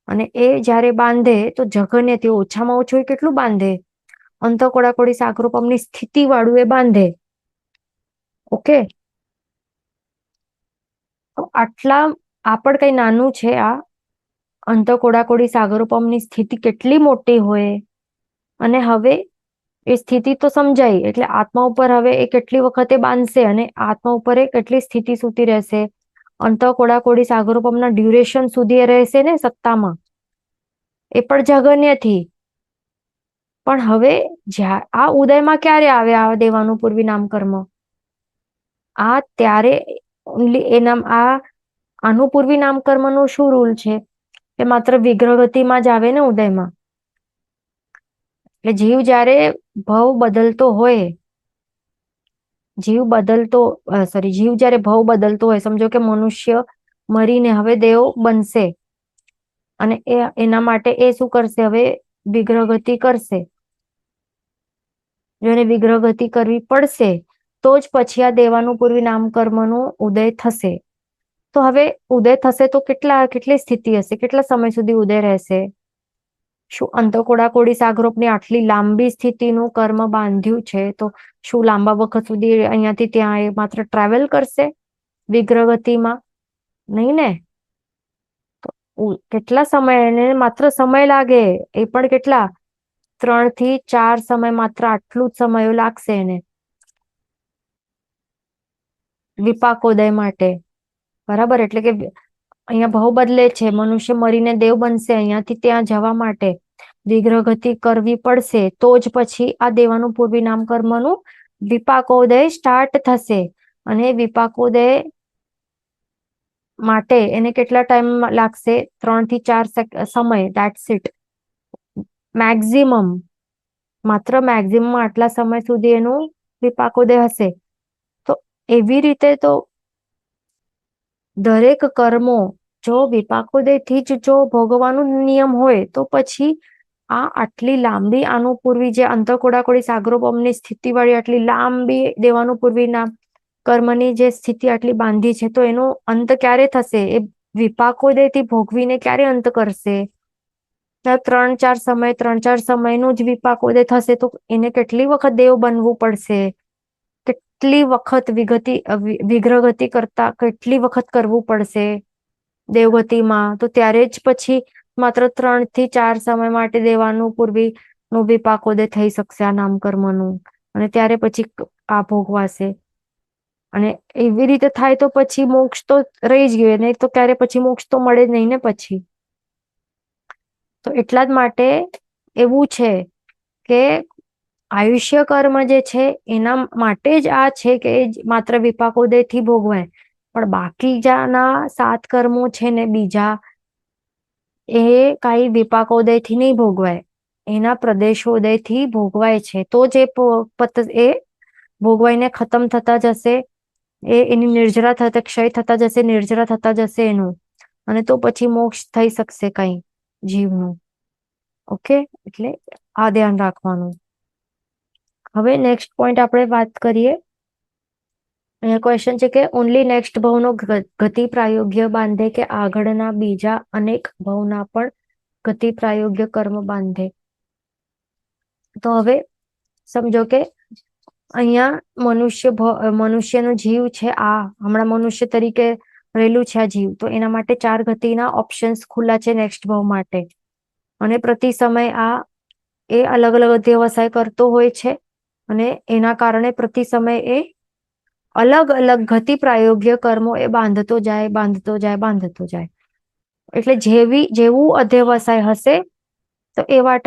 અને એ જ્યારે બાંધે તો જઘન્યથી ઓછામાં ઓછું એ કેટલું બાંધે? અંત કોડાકોડી સાગરોપમની સ્થિતિ વાળું એ બાંધે. ઓકે, તો આટલા આ પણ કઈ નાનું છે. આ અંત કોડાકોડી સાગરોપમની સ્થિતિ કેટલી મોટી હોય. અને હવે એ સ્થિતિ તો સમજાય, એટલે આત્મા ઉપર હવે એ કેટલી વખતે બાંધશે અને આત્મા ઉપર એ કેટલી સ્થિતિ સુધી રહેશે. અંત કોડાકોડી સાગરોપમના ડ્યુરેશન સુધી એ રહેશે ને સત્તામાં, એ પણ જઘન્યથી. પણ હવે આ ઉદયમાં ક્યારે આવે આ દેવાનું પૂર્વી નામ કર્મ? આ ત્યારે ઓનલી આનું પૂર્વી નામ કર્મનો શું રૂલ છે કે માત્ર વિગ્રહગતિમાં જ આવે ને ઉદયમાં. એટલે જીવ જ્યારે ભાવ બદલતો હોય, જીવ જ્યારે ભાવ બદલતો હોય, સમજો કે મનુષ્ય મરીને હવે દેવ બનશે, અને એના માટે એ શું કરશે? હવે વિગ્રહગતિ કરશે. જો એને વિગ્રહગતિ કરવી પડશે તો જ પછી આ દેવાનું પૂર્વી નામ કર્મનો ઉદય થશે. તો હવે ઉદય થશે તો કેટલી સ્થિતિ હશે? કેટલા સમય સુધી ઉદય રહેશે? શું અંતકોડાકોડી સાગરોપની આટલી લાંબી સ્થિતિનું કર્મ બાંધ્યું છે, તો શું લાંબા વખત સુધી અહીંયાથી ત્યાં એ માત્ર ટ્રાવેલ કરશે વિગ્રહગતિમાં? નહીં ને. કેટલા સમય? એને માત્ર સમય લાગે, એ પણ કેટલા 3 થી 4 સમય, માત્ર આટલું જ સમય લાગશે એને વિપાકોદય માટે. બરાબર. એટલે કે અહીંયા ભાવ બદલે છે, મનુષ્ય મરીને દેવ બનશે, અહીંયાથી ત્યાં જવા માટે વિગ્રહગતિ કરવી પડશે, તો જ પછી આ દેવાનું પૂર્વી નામ કર્મનું વિપાકોદય સ્ટાર્ટ થશે. અને વિપાકોદય માટે એને કેટલા ટાઈમ લાગશે? 3 થી 4 સમય. That's it. મેક્સિમમ, માત્ર મેક્સિમમ આટલા સમય સુધી એનું વિપાકોદય હશે. તો એવી રીતે તો દરેક કર્મો જો વિપાકોદયથી જ જો ભોગવાનું નિયમ હોય, તો પછી આ આટલી લાંબી આનું પૂર્વી જે અંતકોડાકોડી સાગરોપમની સ્થિતિ વાળી આટલી લાંબી દેવાનું પૂર્વી નામ કર્મની જે સ્થિતિ આટલી બાંધી છે, તો એનો અંત ક્યારે થશે? એ વિપાકોદયથી ભોગવીને ક્યારે અંત કરશે? 3-4 સમયનું જ વિપાકોદય થશે, તો એને કેટલી વખત દેવ બનવું પડશે? કેટલી વખત વિગ્રહગતિ કરતા કેટલી વખત કરવું પડશે દેવગતિમાં? તો ત્યારે જ પછી માત્ર 3 થી 4 સમય માટે દેવાનું પૂર્વી નું વિપાકોદય થઈ શકશે આ નામકર્મનું, અને ત્યારે પછી આ ભોગવાશે. અને એવી રીતે થાય તો પછી મોક્ષ તો રહી જ ગયો, નહીં તો ક્યારે પછી મોક્ષ તો મળે જ નહીં ને પછી. તો એટલા જ માટે એવું છે કે આયુષ્ય કર્મ જે છે એના માટે જ આ છે કે માત્ર વિપાકોદયથી ભોગવાય. પણ બાકીના 7 કર્મો છે ને બીજા, એ કઈ વિપાકોદયથી નહીં ભોગવાય, એના પ્રદેશોદયથી ભોગવાય છે. તો જ એ ભોગવાઈને ખતમ થતા જશે, એની નિર્જરા થતા ક્ષય થતા જશે, નિર્જરા થતા જશે એનું, અને તો પછી મોક્ષ થઈ શકશે કઈ જીવનું. ઓકે, એટલે આ ધ્યાન રાખવાનું. હવે નેક્સ્ટ પોઈન્ટ આપણે વાત કરીએ. અહીંયા ક્વેશ્ચન છે કે ઓનલી નેક્સ્ટ ભાવનો ગતિ પ્રાયોગ્ય બાંધે કે આગળના બીજા અનેક ભાવના પણ ગતિ પ્રાયોગ્ય કર્મ બાંધે? તો હવે સમજો કે અહીંયા મનુષ્યનો જીવ છે, આ હમણાં મનુષ્ય તરીકે રહેલું છે આ જીવ, તો એના માટે 4 ગતિના ઓપ્શન્સ ખુલ્લા છે નેક્સ્ટ ભાવ માટે. અને પ્રતિ સમય આ એ અલગ અલગ અધ્યવસાય કરતો હોય છે અને એના કારણે પ્રતિ સમય એ અલગ અલગ ગતિ પ્રાયોગ્ય કર્મો એ બાંધતો જાય. એટલે જેવું અધ્યવસાય હશે તો એવા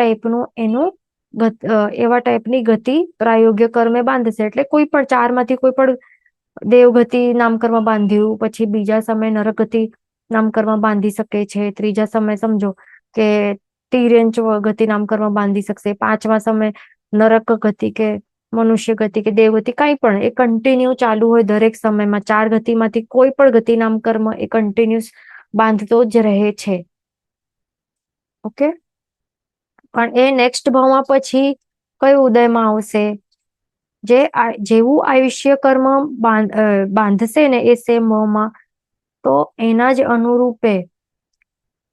ટાઈપની ગતિ પ્રાયોગ્ય કર્મે બાંધશે. એટલે કોઈ પણ 4 માંથી કોઈ પણ દેવગતિ નામકર્મ બાંધ્યું, પછી બીજા સમય નરગતિ નામકર્મ બાંધી શકે છે, ત્રીજા સમય સમજો કે તિર્યંચ ગતિ નામકર્મ બાંધી શકશે, 5મા સમય નરક ગતિ કે મનુષ્ય ગતિ કે દેવગતિ કાંઈ પણ એ કન્ટિન્યુ ચાલુ હોય દરેક સમયમાં. 4 ગતિમાંથી કોઈ પણ ગતિ નામકર્મ એ કન્ટિન્યુઅસ બાંધતો જ રહે છે. ઓકે, પણ એ નેક્સ્ટ ભાવમાં પછી કયું ઉદયમાં આવશે? જેવું આયુષ્ય કર્મ બાંધશે ને એ સેમ ભાવમાં, તો એના જ અનુરૂપે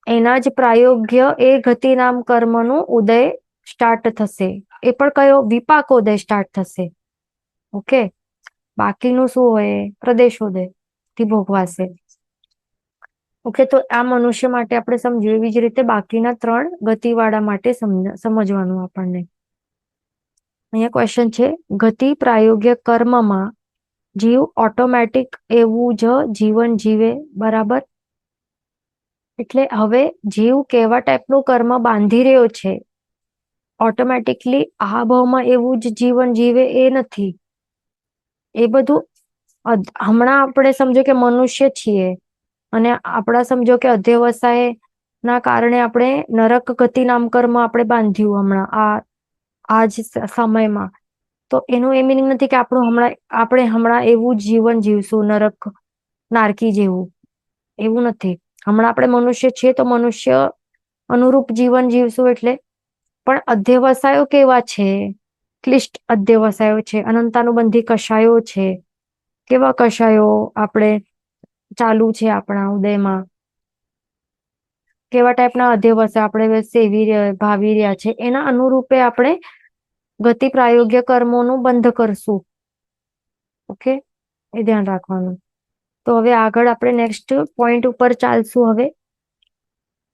એના જ પ્રાયોગ્ય એ ગતિ નામ કર્મનું ઉદય સ્ટાર્ટ થશે. એ પણ કયો? વિપાકોદય સ્ટાર્ટ થશે. ઓકે, બાકીનું શું હોય? પ્રદેશોદય થી ભોગવાશે. ઓકે, તો આ મનુષ્ય માટે આપણે સમજ્યું. એવી જ રીતે બાકીના 3 ગતિવાળા માટે સમજવાનું આપણને. અહીંયા ક્વેશ્ચન છે, ગતિ પ્રાયોગ્ય કર્મમાં જીવ ઓટોમેટિક એવું જ જીવન જીવે, બરાબર? એટલે હવે જીવ કેવા ટાઈપનું કર્મ બાંધી રહ્યો છે, ઓટોમેટિકલી આ ભાવમાં એવું જ જીવન જીવે એ નથી. એ બધું હમણાં આપણે સમજો કે મનુષ્ય છીએ અને આપણા સમજો કે અધ્યવસાય ના કારણે આપણે નરક ગતિ નામ કર્મ આપણે બાંધ્યું હમણાં આ જ સમયમાં. તો એનું એ મિનિંગ નથી કે આપણે હમણાં એવું જ જીવન જીવશું નરક નારકી જેવું, એવું નથી. હમણાં આપણે મનુષ્ય છીએ તો મનુષ્ય અનુરૂપ જીવન જીવશું. એટલે પણ અધ્યવસાયો કેવા છે? ક્લિષ્ટ અધ્યવસાયો છે, અનંતાનુબંધી કષાયો છે. કેવા કષાયો આપણે ચાલુ છે આપણા ઉદયમાં? કેવા ટાઈપના અધ્યવસાય આપણે ભાવી રહ્યા છે, એના અનુરૂપે આપણે ગતિ પ્રાયોગ્ય કર્મોનું બંધ કરશું. ઓકે, એ ધ્યાન રાખવાનું. તો હવે આગળ આપણે નેક્સ્ટ પોઈન્ટ ઉપર ચાલશું. હવે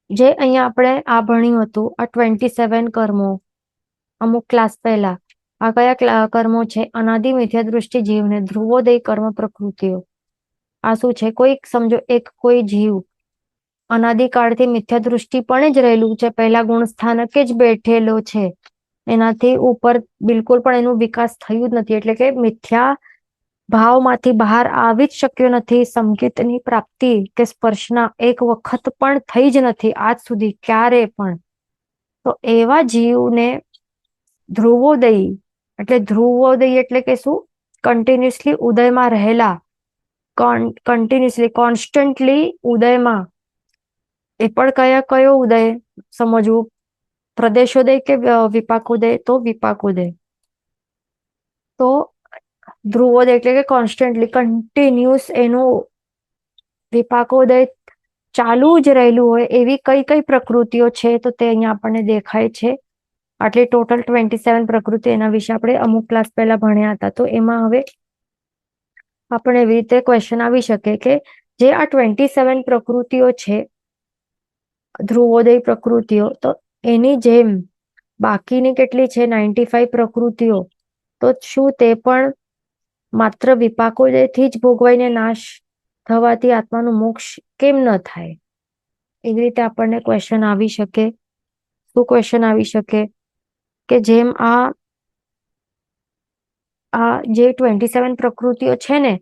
જે અહીંયા આપણે આ ભણ્યું હતું, આ 27 કર્મો અમુક ક્લાસ પહેલા, આ કયા કર્મો છે? અનાદિ મિથ્યા દૃષ્ટિ જીવને ધ્રુવોદય કર્મ પ્રકૃતિઓ. આ શું છે? સમજો કોઈ જીવ અનાદિકાળથી મિથ્યા દૃષ્ટિ પણ જ રહેલું છે, પહેલા ગુણ સ્થાનકે જ બેઠેલો છે, એનાથી ઉપર બિલકુલ પણ એનું વિકાસ થયું જ નથી. એટલે કે મિથ્યા ભાવમાંથી બહાર આવી જ શક્યો નથી. સંકેતની પ્રાપ્તિ કે સ્પર્શના એક વખત પણ થઈ જ નથી આજ સુધી, ક્યારે પણ. તો એવા જીવને ધ્રુવોદય એટલે કે શું? કન્ટિન્યુઅસલી ઉદયમાં રહેલા, કન્ટિન્યુઅસલી કોન્સ્ટન્ટલી ઉદયમાં. એ પણ કયો ઉદય સમજવું? પ્રદેશોદય કે વિપાકોદય? તો વિપાકોદય. તો ધ્રુવોદય એટલે કે કોન્સ્ટન્ટલી કન્ટિન્યુઅસ એનું વિપાકોદય ચાલુ જ રહેલું હોય એવી કઈ કઈ પ્રકૃતિઓ છે, તો તે અહીંયા આપણને દેખાય છે. આટલી ટોટલ 27 પ્રકૃતિ, એના વિશે આપણે અમુક ક્લાસ પહેલા ભણ્યા હતા. તો એમાં હવે આપણે એવી રીતે ક્વેશ્ચન આવી શકે કે જે આ 27 પ્રકૃતિઓ છે, ધ્રુવોદય પ્રકૃતિઓ, તો એની જેમ બાકીની કેટલી છે? 95 પ્રકૃતિઓ. તો શું તે પણ માત્ર વિપાકોદયથી જ ભોગવાઈને નાશ થવાથી આત્માનું મોક્ષ કેમ ન થાય? એવી રીતે આપણને ક્વેશ્ચન આવી શકે. શું ક્વેશ્ચન આવી શકે? કે જેમ આ જે 27 પ્રકૃતિઓ છે ને,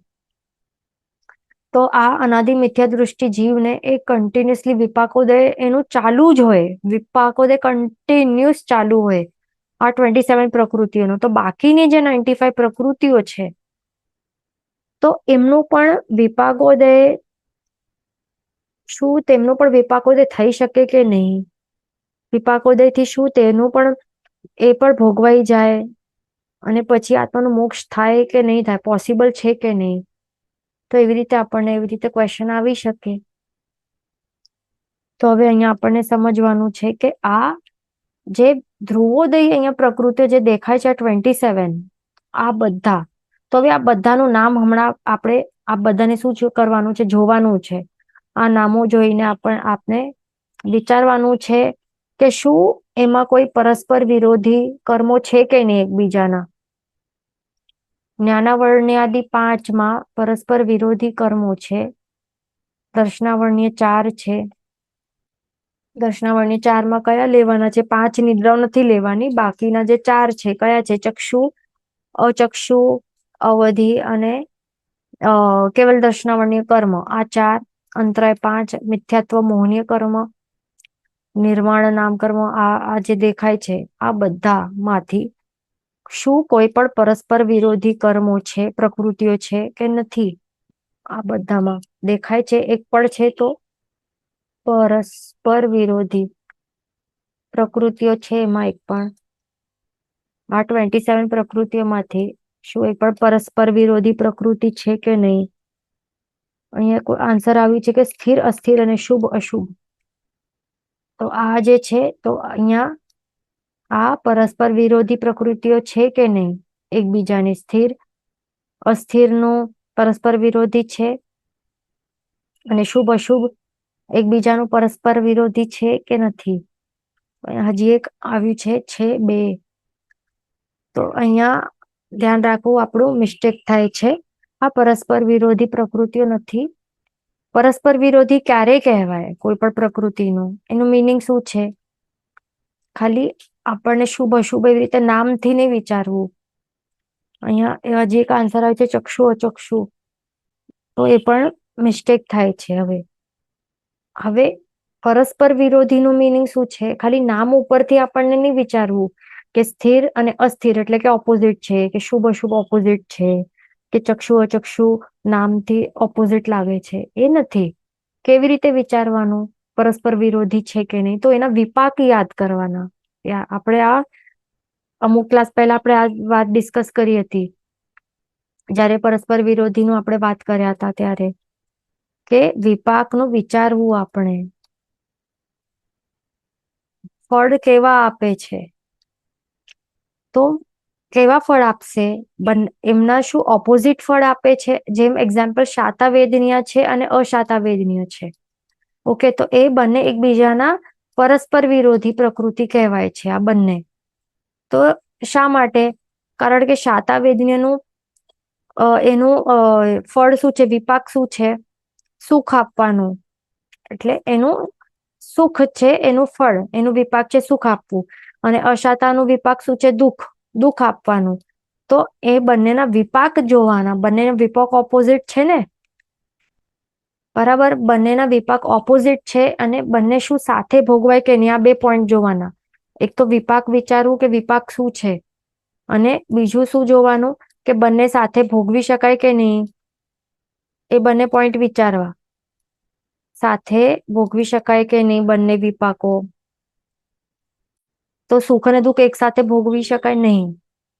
તો આ અનાદિ મિથ્યા દૃષ્ટિ જીવને એ કન્ટિન્યુઅસલી વિપાકોદય એનું ચાલુ જ હોય, વિપાકોદય કન્ટિન્યુઅસ ચાલુ હોય આ 27 પ્રકૃતિઓનો. તો બાકીની જે 95 પ્રકૃતિઓ છે, તો એમનું પણ વિપાકોદય થઈ શકે કે નહીં? વિપાકોદયથી શું તેનું પણ એ પણ ભોગવાઈ જાય અને પછી આત્માનું મોક્ષ થાય કે નહીં થાય? પોસિબલ છે કે નહીં? તો એવી રીતે ક્વેશ્ચન આવી શકે. તો હવે અહીંયા આપણને સમજવાનું છે કે આ જે ધ્રુવોદય અહીંયા પ્રકૃતિઓ જે દેખાય છે 27, આ બધા. તો હવે આ બધાનું નામ હમણાં આપણે આ બધાને શું કરવાનું છે, જોવાનું છે. આ નામો જોઈને આપને વિચારવાનું છે કે શું એમાં કોઈ પરસ્પર વિરોધી કર્મો છે કે નહીં એકબીજાના. જ્ઞાનાવર્ણ્યાદિ 5માં પરસ્પર વિરોધી કર્મો છે. દર્શનાવર્ણ્ય 4 છે. દર્શનાવર્ણ્ય 4માં કયા લેવાના છે? 5 નિદ્રાઓ નથી લેવાની, બાકીના જે 4 છે કયા છે? ચક્ષુ, અચક્ષુ, અવધિ અને કેવલ દર્શનાવર્ણ્ય કર્મ. આ 4. અંતરાય 5 મિથ્યાત્વ મોહનીય કર્મ, નિર્માણ નામ કર્મ. આ જે દેખાય છે આ બધા માંથી શું કોઈ પણ પરસ્પર વિરોધી કર્મો છે, પ્રકૃતિઓ છે કે નથી? આ બધામાં દેખાય છે એક પણ છે તો પરસ્પર વિરોધી પ્રકૃતિઓ છે એમાં એક પણ. આ 27 પ્રકૃતિઓમાંથી શું એક પણ પરસ્પર વિરોધી પ્રકૃતિ છે કે નહીં? અહીંયા કોઈ આન્સર આવ્યું છે કે સ્થિર, અસ્થિર અને શુભ અશુભ. તો આ જે છે તો અહીંયા આ પરસ્પર વિરોધી પ્રકૃતિઓ છે કે નહીં? એકબીજાની સ્થિર, અસ્થિરનું પરસ્પર વિરોધી છે અને શુભ અશુભ એકબીજાનું પરસ્પર વિરોધી છે કે નથી? હજી એક આવ્યું છે 2. તો અહીંયા ધ્યાન રાખવું, આપણું મિસ્ટેક થાય છે. આ પરસ્પર વિરોધી પ્રકૃતિઓ નથી. પરસ્પર વિરોધી ક્યારે કહેવાય કોઈ પણ પ્રકૃતિનું? એનું મિનિંગ શું છે? ખાલી આપણને શુભ અશુભ એવી રીતે નામથી નહીં વિચારવું. અહીંયા હજી એક આન્સર આવે છે ચક્ષુ અચક્ષુ, તો એ પણ મિસ્ટેક થાય છે. હવે પરસ્પર વિરોધીનું મિનિંગ શું છે? ખાલી નામ ઉપરથી આપણને નહીં વિચારવું કે સ્થિર અને અસ્થિર એટલે કે ઓપોઝિટ છે, કે શુભ અશુભ ઓપોઝિટ છે, કે ચક્ષુ અચક્ષુ નામથી ઓપોઝિટ લાગે છે, એ નથી. કેવી રીતે વિચારવાનું પરસ્પર વિરોધી છે કે નહીં? તો એના વિપાક યાદ કરવાના. આપણે આ અમુક ક્લાસ પહેલા આપણે આ વાત ડિસ્કસ કરી હતી, જ્યારે પરસ્પર વિરોધીનું આપણે વાત કર્યા હતા ત્યારે, કે વિપાકનું વિચારવું આપણે. ફળ કેવા આપે છે? તો કેવા ફળ આપશે? એમના શું ઓપોઝિટ ફળ આપે છે? જેમ એક્ઝામ્પલ શાતાવેદનીય છે અને અશાતાવેદનીય છે. ઓકે, તો એ બંને એકબીજાના પરસ્પર વિરોધી પ્રકૃતિ કહેવાય છે આ બંને. તો શા માટે? કારણ કે શાતાવેદનીયનું એનું ફળ શું છે? વિપાક શું છે? સુખ આપવાનું. એટલે એનું સુખ છે એનું ફળ, એનું વિપાક છે સુખ આપવું. અને અશાતાનું વિપાક શું છે? દુઃખ આપવાનું. તો એ બંનેના વિપાક જોવાના. બંનેના વિપાક ઓપોઝિટ છે ને, બરાબર? બંનેના વિપાક ઓપોઝિટ છે અને બંને શું સાથે ભોગવાય કે નહીં, આ 2 પોઈન્ટ જોવાના. એક તો વિપાક વિચારવું કે વિપાક શું છે, અને બીજું શું જોવાનું કે બંને સાથે ભોગવી શકાય કે નહીં, એ બંને પોઈન્ટ વિચારવા. સાથે ભોગવી શકાય કે નહીં બંને વિપાકો. તો સુખ અને દુઃખ એક સાથે ભોગવી શકાય નહીં.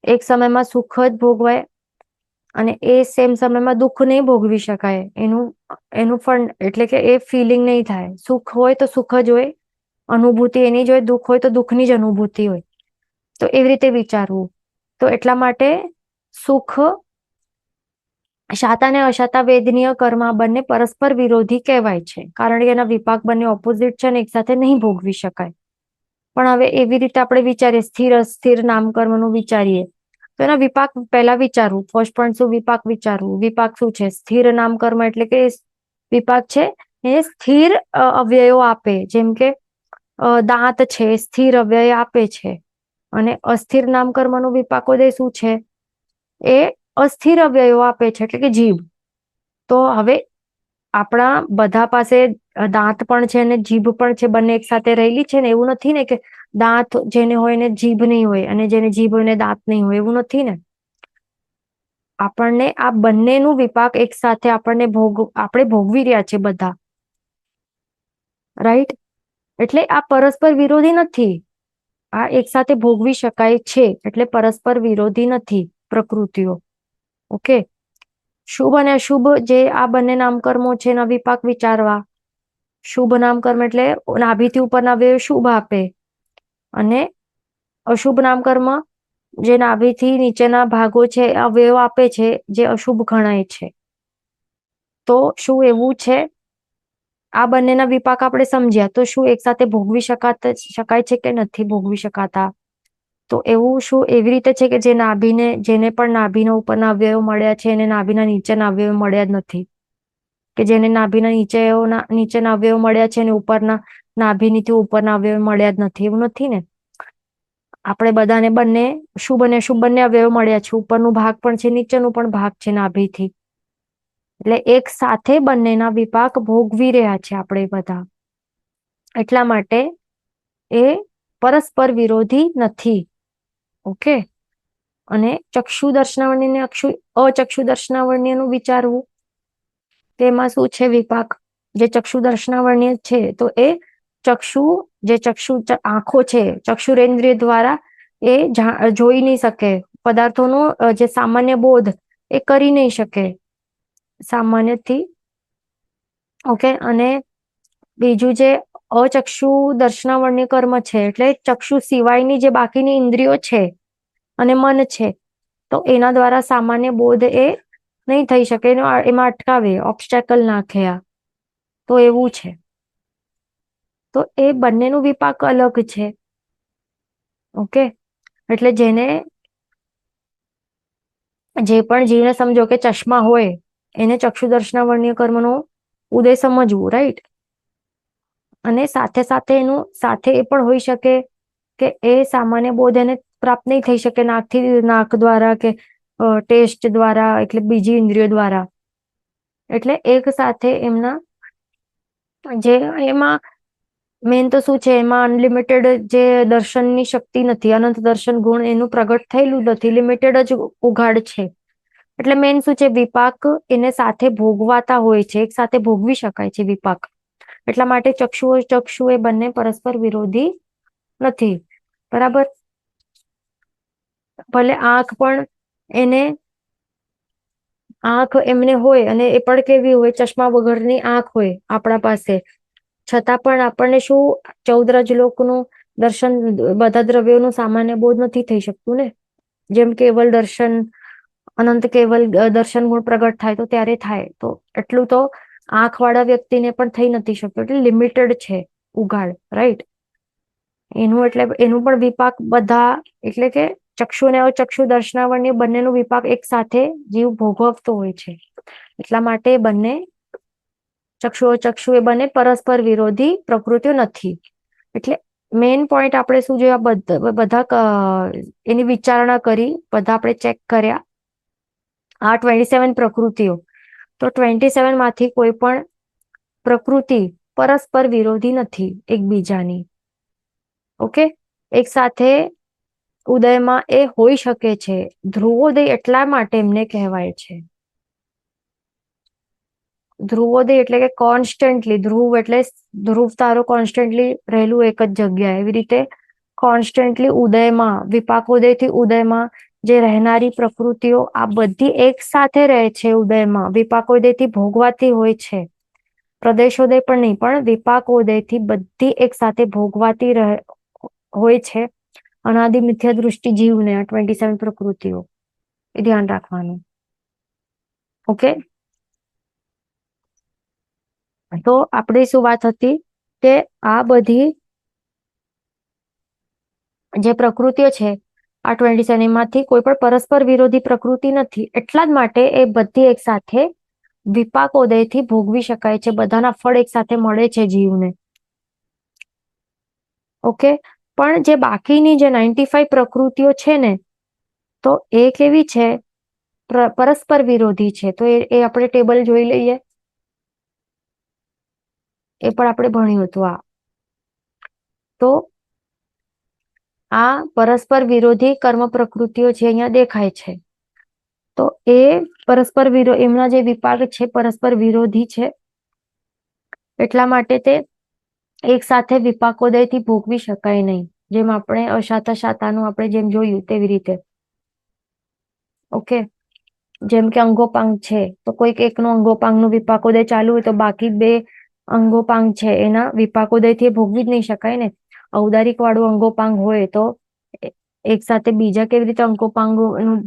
એક સમયમાં સુખ જ ભોગવાય અને એ સેમ સમયમાં દુઃખ નહીં ભોગવી શકાય. એનું ફળ એટલે કે એ ફિલિંગ નહીં થાય. સુખ હોય તો સુખ જ હોય, અનુભૂતિ એની જ હોય. દુઃખ હોય તો દુઃખની જ અનુભૂતિ હોય. તો એવી રીતે વિચારવું. તો એટલા માટે સુખ, શાતા અને અશાતા વેદનીય કર્મ બંને પરસ્પર વિરોધી કહેવાય છે, કારણ કે એના વિપાક બંને ઓપોઝિટ છે અને એક સાથે નહીં ભોગવી શકાય. પણ હવે એવી રીતે આપણે વિચારીએ, સ્થિર અસ્થિર નામકર્મનું વિચારીએ, તો એના વિપાક પહેલા વિચારવું. ફર્સ્ટ પોઈન્ટ શું? વિપાક વિચારવું. વિપાક શું છે? સ્થિર નામકર્મ એટલે કે વિપાક છે એ સ્થિર અવ્યયો આપે. જેમ કે દાંત છે, સ્થિર અવ્યય આપે છે. અને અસ્થિર નામકર્મનું વિપાકોદય શું છે? એ અસ્થિર અવ્યયો આપે છે, એટલે કે જીભ. તો હવે આપણા બધા પાસે દાંત પણ છે અને જીભ પણ છે, બંને એક સાથે રહેલી છે ને. એવું નથી ને કે દાંત જેને હોય ને જીભ નહીં હોય, અને જેને જીભ હોય ને દાંત નહીં હોય, એવું નથી ને. આપણને આ બંનેનું વિપાક એક સાથે આપણે ભોગવી રહ્યા છે બધા, રાઈટ? એટલે આ પરસ્પર વિરોધી નથી. આ એક સાથે ભોગવી શકાય છે, એટલે પરસ્પર વિરોધી નથી પ્રકૃતિઓ. ઓકે, શુભ અને અશુભ જે આ બંને નામકર્મો છે એના વિપાક વિચારવા. શુભ નામકર્મ એટલે નાભીથી ઉપરના અવયવ શુભ આપે, અને અશુભ નામકર્મ જે નાભીથી નીચેના ભાગો છે અવયવ આપે છે જે અશુભ ગણાય છે. તો શું એવું છે? આ બંનેના વિપાક આપણે સમજ્યા, તો શું એક સાથે ભોગવી શકાય છે કે નથી ભોગવી શકાતા? તો એવું શું એવી રીતે છે કે જેને પણ નાભીના ઉપરના અવયવો મળ્યા છે એને નાભીના નીચેના અવયવો મળ્યા જ નથી, કે જેને નાભીના નીચેના અવયવો મળ્યા છે અને ઉપરના નાભીનીથી ઉપરના અવયવો મળ્યા જ નથી, એવું નથી ને? આપણે બધાને શુભ બંને અવયવો મળ્યા છે, ઉપરનું ભાગ પણ છે, નીચેનું પણ ભાગ છે નાભીથી. એટલે એક સાથે બંનેના વિપાક ભોગવી રહ્યા છે આપણે બધા. એટલા માટે એ પરસ્પર વિરોધી નથી. ઓકે. અને ચક્ષુ દર્શનાવર્ણ્ય અચક્ષુ દર્શનાવર્ણ્યનું વિચારવું કે એમાં શું છે વિપાક. જે ચક્ષુ દર્શનાવર્ણ્ય છે તો એ ચક્ષુ આંખો છે, ચક્ષુરેન્દ્રિય દ્વારા એ જોઈ નહીં શકે, પદાર્થોનો જે સામાન્ય બોધ એ કરી નહીં શકે સામાન્યથી. ઓકે. અને બીજું જે અચક્ષુ દર્શનાવર્ણ્ય કર્મ છે એટલે ચક્ષુ સિવાયની જે બાકીની ઇન્દ્રિયો છે અને મન છે, તો એના દ્વારા સામાન્ય બોધ એ નહીં થઈ શકે, એમાં અટકાવે, ઓબ્સ્ટેકલ નાખે. તો એવું છે. તો એ બંનેનું વિપાક અલગ છે. ઓકે. એટલે જે પણ જીવને સમજો કે ચશ્મા હોય એને ચક્ષુ દર્શનાવર્ણ્ય કર્મનો ઉદય સમજવું, રાઈટ? અને સાથે સાથે એ પણ હોઈ શકે કે એ સામાન્ય બોધ એને પ્રાપ્ત નહીં થઈ શકે નાક દ્વારા કે ટેસ્ટ દ્વારા, એટલે બીજી ઇન્દ્રિયો દ્વારા. એટલે એક સાથે એમના એમાં મેન તો શું છે, એમાં અનલિમિટેડ જે દર્શનની શક્તિ નથી, અનંત દર્શન ગુણ એનું પ્રગટ થયેલું નથી, લિમિટેડ જ ઉઘાડ છે. એટલે મેન શું છે, વિપાક એને સાથે ભોગવાતા હોય છે, એક સાથે ભોગવી શકાય છે વિપાક. એટલા માટે ચક્ષુ એ બંને પરસ્પર વિરોધી નથી. બરાબર? ભલે આંખ એમને હોય અને એ પણ કેવી હોય, ચશ્મા વગરની આંખ હોય આપણા પાસે, છતાં પણ આપણને શું 14 રજલોકનું દર્શન, બધા દ્રવ્યોનું સામાન્ય બોધ નથી થઈ શકતું ને. જેમ કેવલ દર્શન, અનંત કેવલ દર્શન ગુણ પ્રગટ થાય તો ત્યારે થાય, તો એટલું તો આંખ વાળા વ્યક્તિને પણ થઈ નથી શકતું. એટલે લિમિટેડ છે ઉઘાડ, રાઈટ? એનું પણ વિપાક બધા, એટલે કે ચક્ષુ અને અચક્ષુ દર્શનાવર્ણ્ય બંનેનું વિપાક એક સાથે જીવ ભોગવતો હોય છે. એટલા માટે ચક્ષુ એ બંને પરસ્પર વિરોધી પ્રકૃતિઓ નથી. એટલે મેઇન પોઈન્ટ આપણે શું જોયા, બધા એની વિચારણા કરી, બધા આપણે ચેક કર્યા આ 27 પ્રકૃતિઓ. તો 27 માંથી કોઈ પણ પ્રકૃતિ પરસ્પર વિરોધી નથી એકબીજાની. ઓકે. એક સાથે ઉદયમાં એ હોઈ શકે છે. ધ્રુવોદય એટલા માટે એમને કહેવાય છે. ધ્રુવોદય એટલે કે કોન્સ્ટન્ટલી, ધ્રુવ તારો કોન્સ્ટન્ટલી રહેલું એક જ જગ્યાએ, એવી રીતે કોન્સ્ટન્ટલી ઉદયમાં, વિપાકોદયથી ઉદયમાં જે રહેનારી પ્રકૃતિઓ આ બધી એક સાથે રહે છે ઉદયમાં, વિપાકોદયથી ભોગવાતી હોય છે. પ્રદેશોદય પણ નહીં, પણ વિપાકોદયથી બધી એક સાથે ભોગવાતી હોય છે. અનાદિ મિથ્યા દૃષ્ટિ જીવને 27 પ્રકૃતિઓ, એ ધ્યાન રાખવાનું. ઓકે. તો આપણે શું વાત હતી કે આ બધી જે પ્રકૃતિઓ છે આ 27 માંથી કોઈ પણ પરસ્પર વિરોધી પ્રકૃતિ નથી. એટલા જ માટે એ બધી એક સાથે વિપાકોદયથી ભોગવી શકાય છે. બધાના ફળ એક સાથે મળે છે જીવને. ઓકે. પણ જે બાકીની જે 95 પ્રકૃતિઓ છે ને, તો એ કેવી છે, પરસ્પર વિરોધી છે. તો એ આપણે ટેબલ જોઈ લઈએ. એ પણ આપણે ભણ્યું હતું. તો આ પરસ્પર વિરોધી કર્મ પ્રકૃતિઓ જે અહીંયા દેખાય છે, તો એ એમના જે વિપાક છે પરસ્પર વિરોધી છે. એટલા માટે તે એક સાથે વિપાકોદયથી ભોગવી શકાય નહીં. જેમ આપણે શાતાનું આપણે જેમ જોયું તેવી રીતે. ઓકે. જેમ કે અંગોપાંગ છે, તો કોઈક એકનો અંગોપાંગનું વિપાકોદય ચાલુ હોય તો બાકી 2 અંગોપાંગ છે એના વિપાકોદયથી ભોગવી જ નહીં શકાય ને. ઔદારિક વાળું અંગોપાંગ હોય તો એક સાથે બીજા કેવી રીતે અંકોપાંગોનું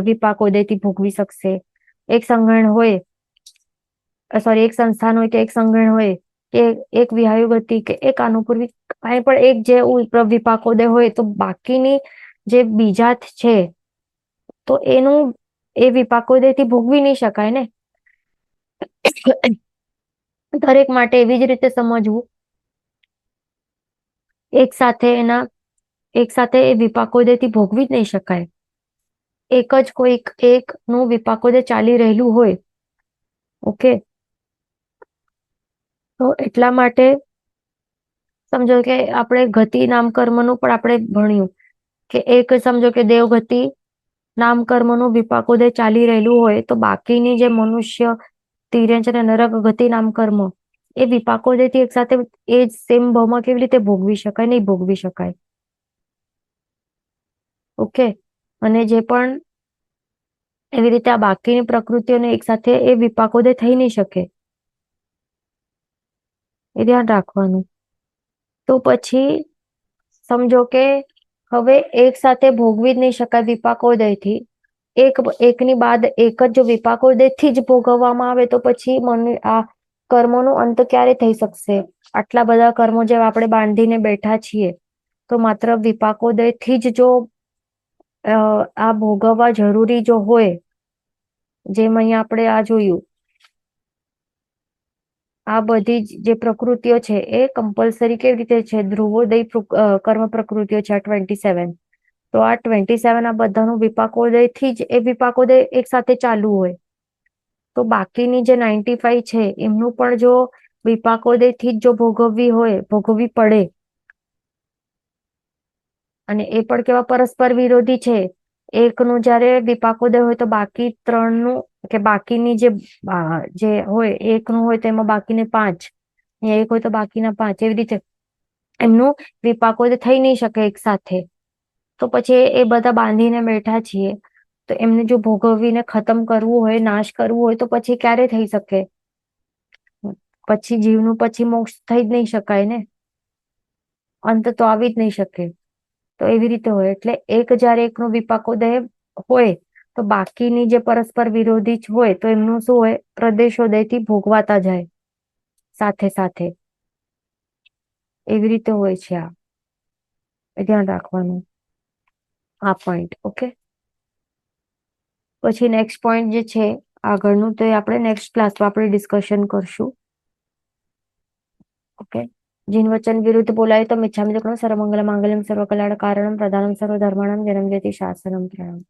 વિપાક ઉદયથી ભોગવી શકશે? એક સંગઠન હોય, સોરી, એક સંસ્થાન હોય કે એક સંગઠન હોય કે એક વિહાયુ ગતિ કે એક અનુપૂર્વી, કાંઈ પણ એક જે વિપાકોદય હોય તો બાકીની જે બીજા છે તો એનું એ વિપાકોદયથી ભોગવી નહીં શકાય ને. દરેક માટે એવી જ રીતે સમજવું, એક સાથે એ વિપાકોદયથી ભોગવી જ નહીં શકાય. એક જ કોઈક એક નું વિપાકોદય ચાલી રહેલું હોય, ઓકે, તો એટલા માટે સમજો કે આપણે ગતિ નામકર્મનું પણ આપણે ભણ્યું કે એક સમજો કે દેવગતિ નામકર્મનું વિપાકોદય ચાલી રહેલું હોય તો બાકીની જે મનુષ્ય, તિર્યંચ અને નરક ગતિ નામકર્મ એ વિપાકોદયથી એક સાથે એ જ સેમ ભાવમાં કેવી રીતે ભોગવી શકાય? નહીં ભોગવી શકાય. ઓકે, અને જે પણ એવી રીતે આ બાકીની પ્રકૃતિઓને એક સાથે એ વિપાકોદય થઈ નહીં શકે, એ ધ્યાન રાખવાનું. તો પછી સમજો કે હવે એક સાથે ભોગવી જ નહીં શકાય વિપાકોદયથી, એકની બાદ એક જ જો વિપાકોદયથી જ ભોગવવામાં આવે તો પછી આ કર્મોનો અંત ક્યારે થઈ શકશે? આટલા બધા કર્મો જે આપણે બાંધીને બેઠા છીએ તો માત્ર વિપાકોદયથી જ જો આ ભોગવવા જરૂરી જો હોય, જેમ અહીંયા આપણે આ જોયું, આ બધી જે પ્રકૃતિઓ છે એ કમ્પલસરી કેવી રીતે છે? ધ્રુવોદય કર્મ પ્રકૃતિઓ છે આ 27. તો આ 27 આ બધાનું વિપાકોદયથી જ એ વિપાકોદય એક સાથે ચાલુ હોય તો બાકીની જે 95 છે એમનું પણ જો વિપાકોદયથી જ જો ભોગવવી પડે, અને એ પણ કેવા પરસ્પર વિરોધી છે. એકનું જયારે વિપાકોદય હોય તો બાકી ત્રણનું કે બાકીની જે હોય, એકનું હોય તો એમાં બાકીને 5, એક હોય તો બાકીના 5, એવી રીતે એમનું વિપાકોદય થઈ નહીં શકે એક સાથે. તો પછી એ બધા બાંધીને બેઠા છીએ તો એમને જો ભોગવીને ખતમ કરવું હોય, નાશ કરવું હોય તો પછી ક્યારે થઈ શકે? પછી જીવનું પછી મોક્ષ થઈ જ નહીં શકાય ને, અંત તો આવી જ નહીં શકે. તો એવી રીતે હોય એટલે એક જયારે એકનો વિપાકોદય હોય તો બાકીની જે પરસ્પર વિરોધી જ હોય તો એમનું શું હોય? પ્રદેશોદયથી ભોગવાતા જાય સાથે સાથે. એવી રીતે હોય છે. આ ધ્યાન રાખવાનું, આ પોઈન્ટ. ઓકે, પછી નેક્સ્ટ પોઈન્ટ જે છે આગળનું તો એ આપણે નેક્સ્ટ ક્લાસમાં આપણે ડિસ્કશન કરશું. ઓકે, જીન વચન વિરુદ્ધ બોલાય તો મિચ્છામિ દુક્કડમ સર્વમંગલ માંગલ્યમ સર્વકલ્યાણ કારણમ પ્રધાનમ સર્વધર્માણામ જન્મ જયતિ શાસનમ પ્રણમ.